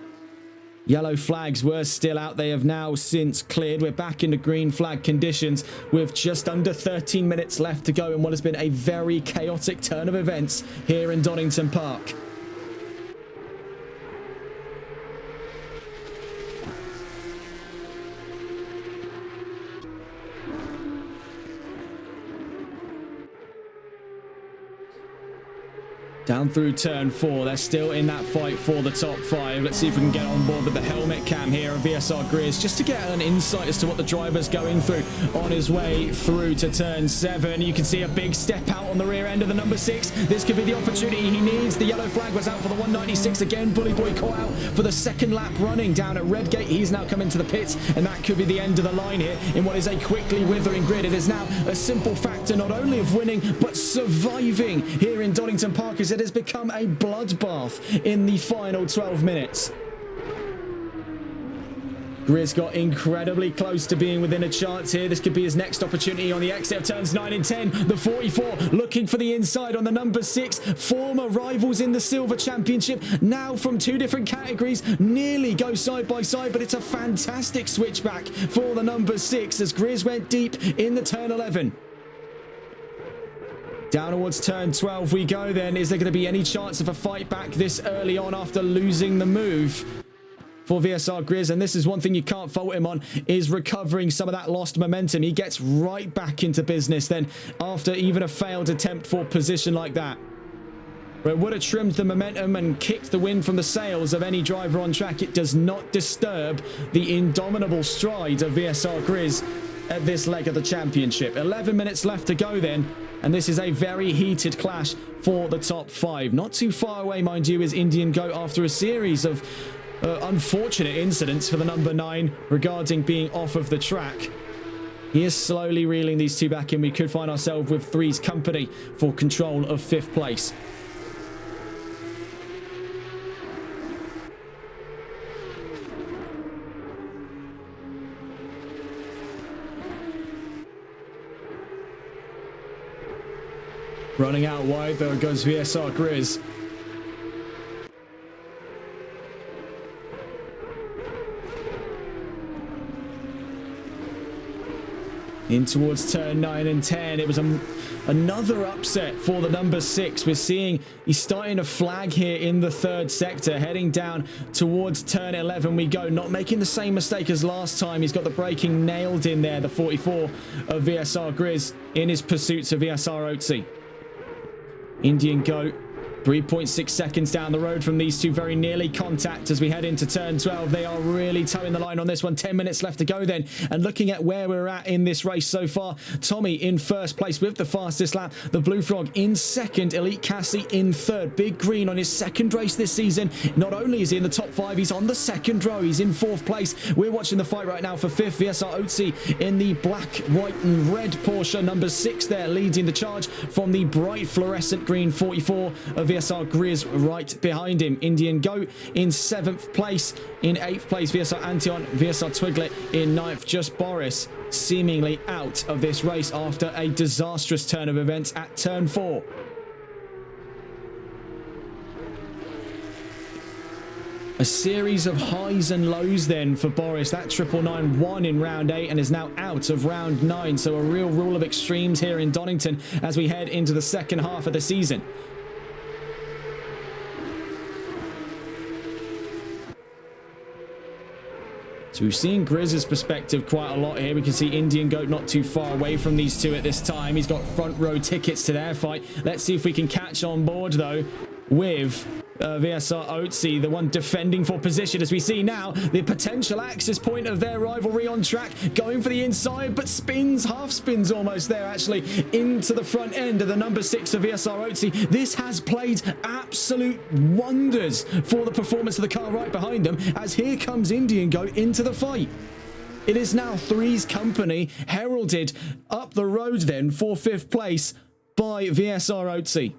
yellow flags were still out. They have now since cleared. We're back into green flag conditions with just under 13 minutes left to go in what has been a very chaotic turn of events here in Donington Park. Down through turn 4, they're still in that fight for the top 5. Let's see if we can get on board with the helmet cam here of VSR Grizz, just to get an insight as to what the driver's going through on his way through to turn 7. You can see a big step out on the rear end of the number 6. This could be the opportunity he needs. The yellow flag was out for the 196 again. Bully Boy caught out for the second lap running down at Redgate. He's now come into the pits, and that could be the end of the line here in what is a quickly withering grid. It is now a simple factor not only of winning, but surviving here in Donington Park, as it has become a bloodbath in the final 12 minutes. Grizz got incredibly close to being within a chance here. This could be his next opportunity on the exit of turns 9 and 10. The 44 looking for the inside on the number 6. Former rivals in the Silver Championship, now from 2 different categories, nearly go side by side, but it's a fantastic switchback for the number 6 as Grizz went deep in the turn 11. Down towards turn 12 we go then. Is there going to be any chance of a fight back this early on after losing the move? for VSR Grizz, and this is one thing you can't fault him on, is recovering some of that lost momentum. He gets right back into business then after even a failed attempt for position like that, where it would have trimmed the momentum and kicked the wind from the sails of any driver on track. It does not disturb the indomitable stride of VSR Grizz at this leg of the championship. 11 minutes left to go then, and this is a very heated clash for the top 5. Not too far away, mind you, is Indian Goat after a series of unfortunate incidents for the number 9 regarding being off of the track. He is slowly reeling these two back in. We could find ourselves with 3's company for control of 5th place. Running out wide, there goes VSR Grizz. In towards turn 9 and 10. It was another upset for the number 6. We're seeing he's starting to flag here in the 3rd sector. Heading down towards turn 11 we go. Not making the same mistake as last time. He's got the braking nailed in there, the 44 of VSR Grizz, in his pursuits of VSR Otzi. Indian Goat, 3.6 seconds down the road from these two, very nearly contact as we head into turn 12. They are really towing the line on this one. 10 minutes left to go then. And looking at where we're at in this race so far, Tommy in 1st place with the fastest lap. The Blue Frog in 2nd. Elite Cassie in 3rd. Big Green on his 2nd race this season. Not only is he in the top 5, he's on the 2nd row. He's in 4th place. We're watching the fight right now for 5th. VSR Otzi in the black, white and red Porsche. Number 6 there leading the charge from the bright fluorescent green 44 of VSR Grizz right behind him. Indian Goat in 7th place. In 8th place, VSR Antion, VSR Twiglet in 9th. Just Boris seemingly out of this race after a disastrous turn of events at turn 4. A series of highs and lows then for Boris. That 999 won in round 8 and is now out of round 9. So a real rule of extremes here in Donington as we head into the second half of the season. So we've seen Grizz's perspective quite a lot here. We can see Indian Goat not too far away from these two at this time. He's got front row tickets to their fight. Let's see if we can catch on board though with VSR Otzi, the one defending for position, as we see now the potential axis point of their rivalry on track, going for the inside, but spins, half spins almost there actually, into the front end of the number 6 of VSR Otzi. This has played absolute wonders for the performance of the car right behind them, as here comes Indian Goat into the fight. It is now 3's company, heralded up the road then for 5th place by VSR Otzi.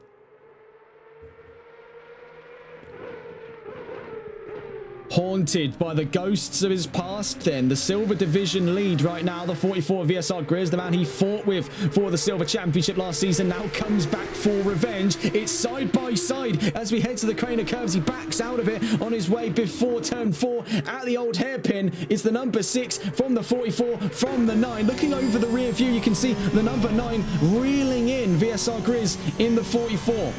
Haunted by the ghosts of his past then. The silver division lead right now, the 44 of VSR Grizz, the man he fought with for the silver championship last season, now comes back for revenge. It's side by side as we head to the crane of curves. He backs out of it on his way before turn 4 at the old hairpin. It's the number 6 from the 44 from the 9. Looking over the rear view, you can see the number 9 reeling in VSR Grizz in the 44.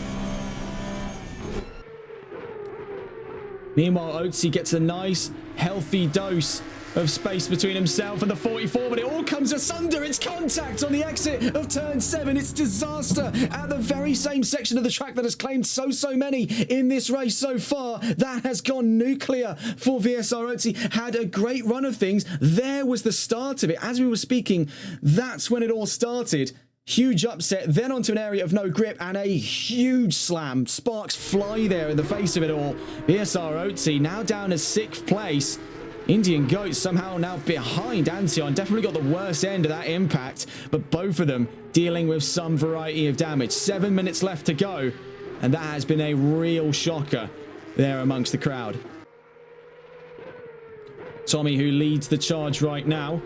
Meanwhile, Otzi gets a nice, healthy dose of space between himself and the 44, but it all comes asunder. It's contact on the exit of turn 7. It's disaster at the very same section of the track that has claimed so many in this race so far. That has gone nuclear for VSR Otzi. Had a great run of things. There was the start of it. As we were speaking, that's when it all started. Huge upset, then onto an area of no grip and a huge slam. Sparks fly there in the face of it all. VSR Otzi now down as 6th place. Indian Goat somehow now behind Antion. Definitely got the worst end of that impact, but both of them dealing with some variety of damage. 7 minutes left to go, and that has been a real shocker there amongst the crowd. Tommy, who leads the charge right now.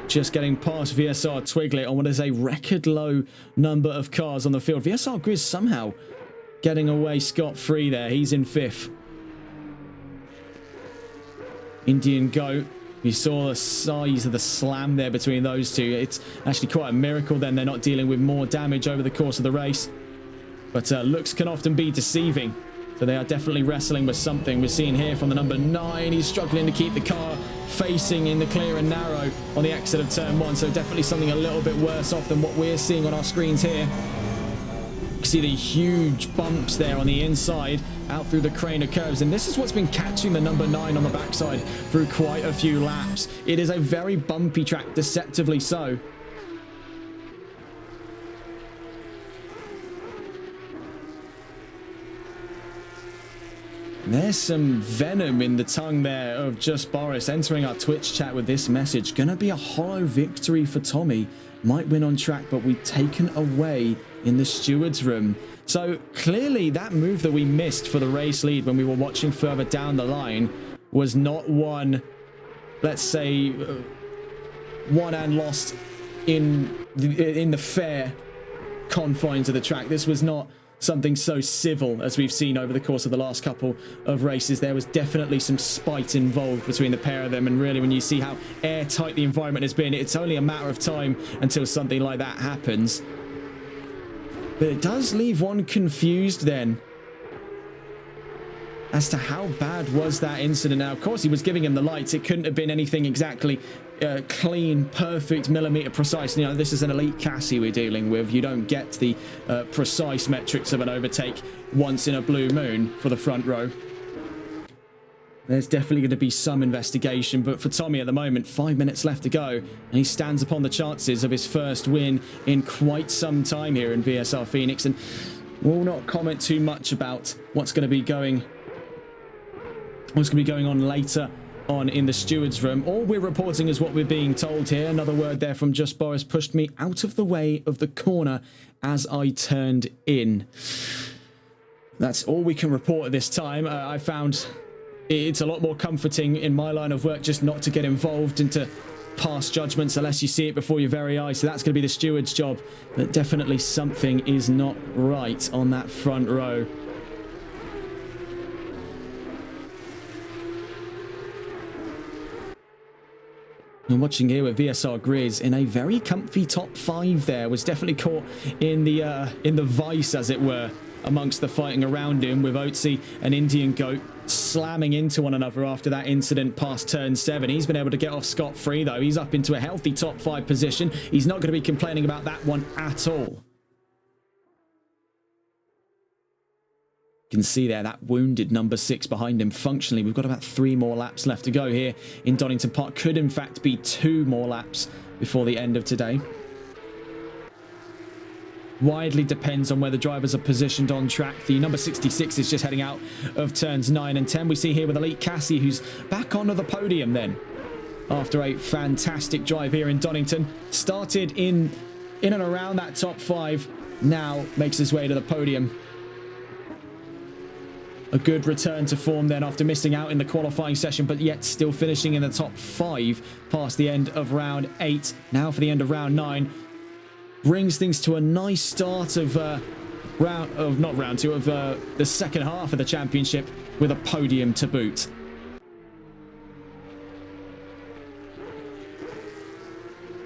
Just getting past VSR Twiglet on what is a record low number of cars on the field. VSR Grizz somehow getting away scot-free there. He's in 5th. Indian Goat. You saw the size of the slam there between those two. It's actually quite a miracle then they're not dealing with more damage over the course of the race. But looks can often be deceiving. So they are definitely wrestling with something. We're seeing here from the number 9. He's struggling to keep the car facing in the clear and narrow on the exit of turn 1. So definitely something a little bit worse off than what we're seeing on our screens here. You can see the huge bumps there on the inside out through the crane of curves. And this is what's been catching the number 9 on the backside through quite a few laps. It is a very bumpy track, deceptively so. There's some venom in the tongue there of Just Boris entering our Twitch chat with this message. Gonna be a hollow victory for Tommy. Might win on track, but we've taken away in the steward's room. So clearly that move that we missed for the race lead when we were watching further down the line was not one, let's say, won and lost in the fair confines of the track. This was not something so civil as we've seen over the course of the last couple of races. There was definitely some spite involved between the pair of them, and really when you see how airtight the environment has been, it's only a matter of time until something like that happens. But it does leave one confused then as to how bad was that incident. Now, of course, he was giving him the lights. It couldn't have been anything exactly clean, perfect, millimeter precise. You know, this is an elite chassis we're dealing with. You don't get the precise metrics of an overtake once in a blue moon for the front row. There's definitely going to be some investigation, but for Tommy at the moment, 5 minutes left to go, and he stands upon the chances of his first win in quite some time here in VSR Phoenix, and we'll not comment too much about what's going to be going on later on in the steward's room. All we're reporting is what we're being told here. Another word there from Just Boris pushed me out of the way of the corner as I turned in. That's all we can report at this time. I found it's a lot more comforting in my line of work just not to get involved into past judgments unless you see it before your very eyes. So that's going to be the steward's job. But definitely something is not right on that front row. And watching here with VSR Grizz in a very comfy top 5 there, was definitely caught in the vice, as it were, amongst the fighting around him, with Oatsy and Indian Goat slamming into one another after that incident past turn 7. He's been able to get off scot-free though. He's up into a healthy top 5 position. He's not going to be complaining about that one at all. You can see there that wounded number 6 behind him. Functionally, we've got about 3 more laps left to go here in Donington Park. Could in fact be 2 more laps before the end of today. Widely depends on where the drivers are positioned on track. The number 66 is just heading out of turns 9 and 10. We see here with Elite Cassie, who's back onto the podium then, after a fantastic drive here in Donington. Started in and around that top 5, now makes his way to the podium. A good return to form then after missing out in the qualifying session, but yet still finishing in the top 5 past the end of round 8. Now for the end of round 9. Brings things to a nice start of the second half of the championship with a podium to boot.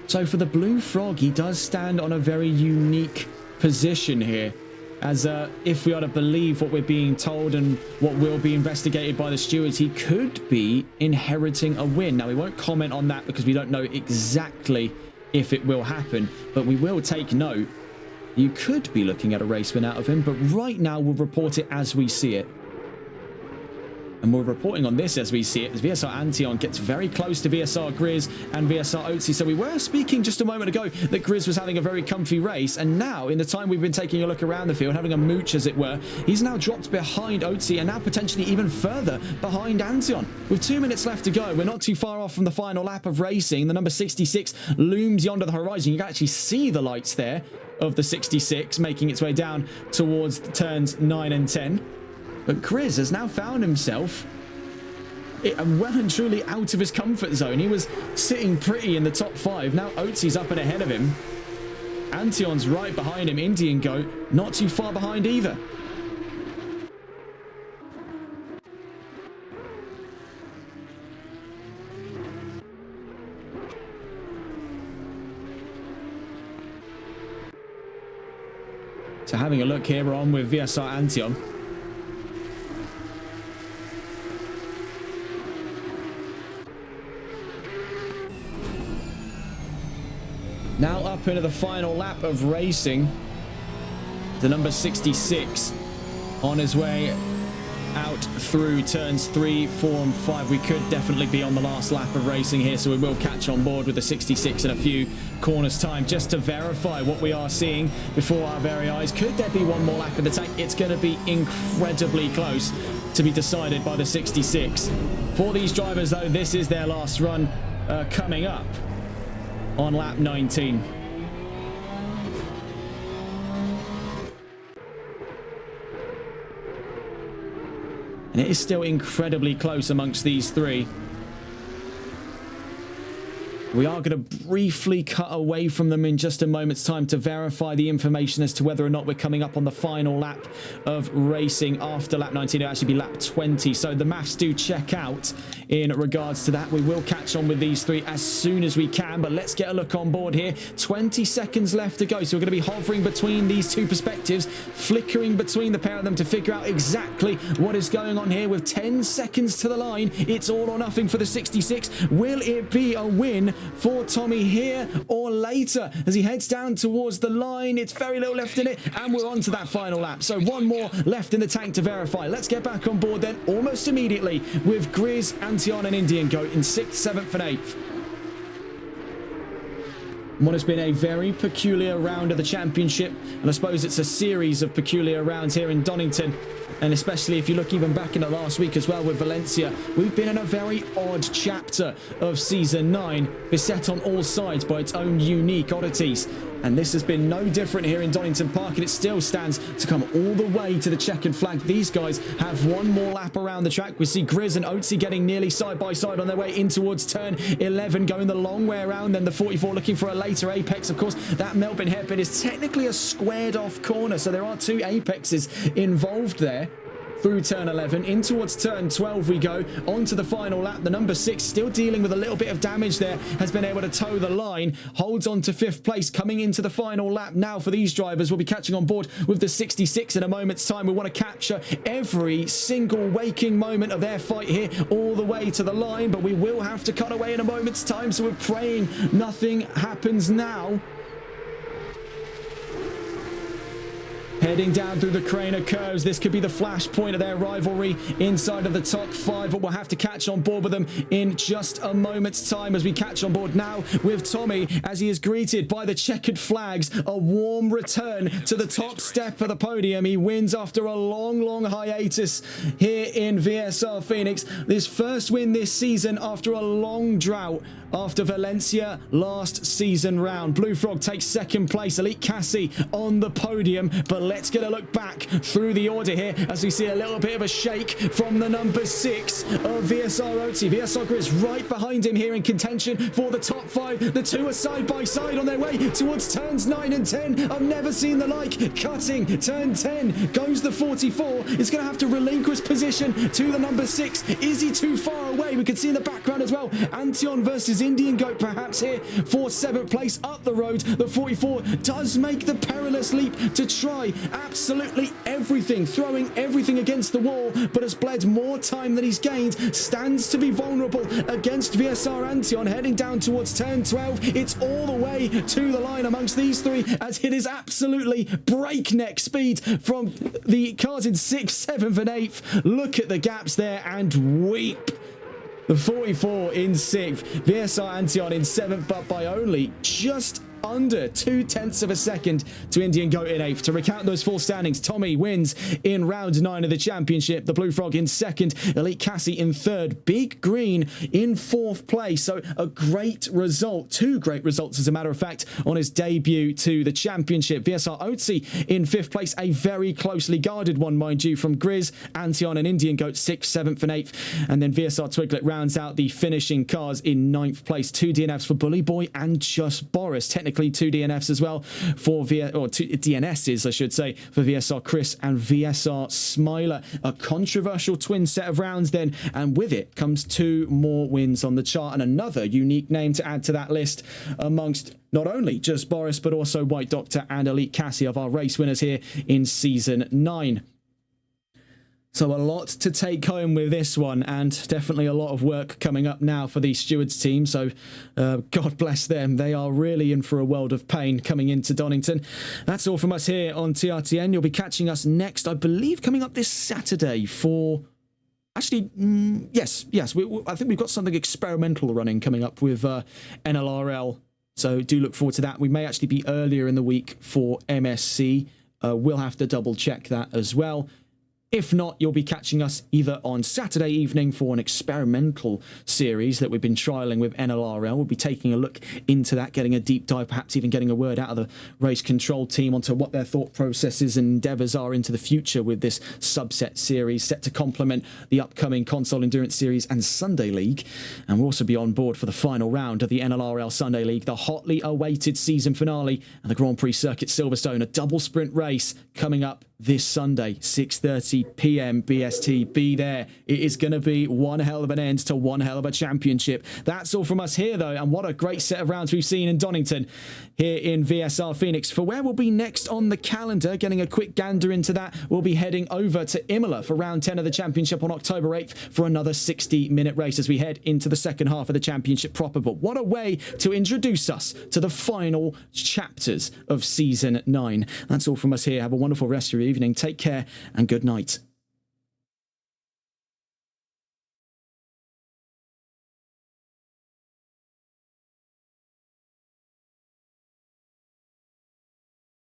So for the Blue Frog, he does stand on a very unique position here. As if we are to believe what we're being told and what will be investigated by the stewards, he could be inheriting a win. Now, we won't comment on that because we don't know exactly if it will happen, but we will take note. You could be looking at a race win out of him, but right now we'll report it as we see it. And we're reporting on this as we see it, as VSR Antion gets very close to VSR Grizz and VSR Oatsy. So we were speaking just a moment ago that Grizz was having a very comfy race, and now in the time we've been taking a look around the field, having a mooch as it were, he's now dropped behind Oatsy and now potentially even further behind Antion. With 2 minutes left to go, we're not too far off from the final lap of racing. The number 66 looms yonder the horizon. You can actually see the lights there of the 66 making its way down towards turns 9 and 10. But Grizz has now found himself well and truly out of his comfort zone. He was sitting pretty in the top 5. Now Oatsy's up and ahead of him. Antion's right behind him. Indian Goat not too far behind either. So having a look here, we're on with VSR Antion. Now up into the final lap of racing. The number 66 on his way out through turns 3, 4 and 5. We could definitely be on the last lap of racing here, so we will catch on board with the 66 in a few corners time, just to verify what we are seeing before our very eyes. Could there be one more lap in the tank? It's going to be incredibly close to be decided by the 66. For these drivers though, this is their last run coming up on lap 19. And it is still incredibly close amongst these three. We are going to briefly cut away from them in just a moment's time to verify the information as to whether or not we're coming up on the final lap of racing after lap 19. It'll actually be lap 20. So the maths do check out in regards to that. We will catch on with these three as soon as we can, but let's get a look on board here. 20 seconds left to go. So we're going to be hovering between these two perspectives, flickering between the pair of them to figure out exactly what is going on here with 10 seconds to the line. It's all or nothing for the 66. Will it be a win for Tommy here or later as he heads down towards the line? It's very little left in it, and we're on to that final lap. So one more left in the tank to verify. Let's get back on board then almost immediately with Grizz, Antion and Indian Goat in 6th, 7th and 8th. What has been a very peculiar round of the championship, and I suppose it's a series of peculiar rounds here in Donington. And especially if you look even back in the last week as well with Valencia, we've been in a very odd chapter of Season 9, beset on all sides by its own unique oddities. And this has been no different here in Donington Park, and it still stands to come all the way to the checkered flag. These guys have one more lap around the track. We see Grizz and Oatsy getting nearly side by side on their way in towards turn 11, going the long way around. Then the 44 looking for a later apex. Of course, that Melbourne hairpin is technically a squared off corner, so there are two apexes involved there. Through turn 11, in towards turn 12 we go, onto the final lap. The number 6, still dealing with a little bit of damage there, has been able to toe the line, holds on to 5th place, coming into the final lap now for these drivers. We'll be catching on board with the 66 in a moment's time. We want to capture every single waking moment of their fight here, all the way to the line, but we will have to cut away in a moment's time, so we're praying nothing happens now. Heading down through the crane of curves. This could be the flashpoint of their rivalry inside of the top 5, but we'll have to catch on board with them in just a moment's time as we catch on board now with Tommy as he is greeted by the checkered flags. A warm return to the top step of the podium. He wins after a long hiatus here in VSR Phoenix. This first win this season after a long drought after Valencia last season round. Blue Frog takes 2nd place. Elite Cassie on the podium, but let's get a look back through the order here as we see a little bit of a shake from the number 6 of VSR Oatsy. VSR Grizz right behind him here in contention for the top 5. The two are side by side on their way towards turns 9 and 10. I've never seen the like. Cutting turn 10 goes the 44. It's going to have to relinquish position to the number 6. Is he too far away? We can see in the background as well. Antion versus Indian Goat perhaps here for 7th place up the road. The 44 does make the perilous leap to try absolutely everything, throwing everything against the wall, but has bled more time than he's gained. Stands to be vulnerable against VSR Antion heading down towards turn 12. It's all the way to the line amongst these three as it is absolutely breakneck speed from the cars in 6th, 7th and 8th. Look at the gaps there and weep. The 44 in 6th, VSR Antion in 7th, but by only just under 0.2 of a second to Indian Goat in 8th. To recount those full standings, Tommy wins in round 9 of the championship. The Blue Frog in 2nd, Elite Cassie in 3rd, Big Green in 4th place. So a great result, 2 great results as a matter of fact, on his debut to the championship. VSR Oatsy in 5th place, a very closely guarded one, mind you, from Grizz, Antion and Indian Goat 6th, 7th and 8th. And then VSR Twiglet rounds out the finishing cars in 9th place. 2 DNFs for Bully Boy and Just Boris. Technically technically 2 DNFs as well for two DNSs, I should say, for VSR Chris and VSR Smiler. A controversial twin set of rounds then, and with it comes 2 more wins on the chart, and another unique name to add to that list amongst not only just Boris, but also White Doctor and Elite Cassie of our race winners here in Season 9. So a lot to take home with this one, and definitely a lot of work coming up now for the Stewards team. So God bless them. They are really in for a world of pain coming into Donington. That's all from us here on TRTN. You'll be catching us next, I believe, coming up this Saturday for... Actually, yes. I think we've got something experimental running coming up with NLRL. So do look forward to that. We may actually be earlier in the week for MSC. We'll have to double check that as well. If not, you'll be catching us either on Saturday evening for an experimental series that we've been trialling with NLRL. We'll be taking a look into that, getting a deep dive, perhaps even getting a word out of the race control team onto what their thought processes and endeavours are into the future with this subset series set to complement the upcoming Console Endurance Series and Sunday League. And we'll also be on board for the final round of the NLRL Sunday League, the hotly awaited season finale and the Grand Prix Circuit Silverstone, a double sprint race coming up this Sunday, 6:30 p.m. BST. Be there. It is going to be one hell of an end to one hell of a championship. That's all from us here, though, and what a great set of rounds we've seen in Donington here in VSR Phoenix. For where we'll be next on the calendar, getting a quick gander into that, we'll be heading over to Imola for round 10 of the championship on October 8th for another 60-minute race as we head into the second half of the championship proper. But what a way to introduce us to the final chapters of Season 9. That's all from us here. Have a wonderful rest of your evening. Take care and good night.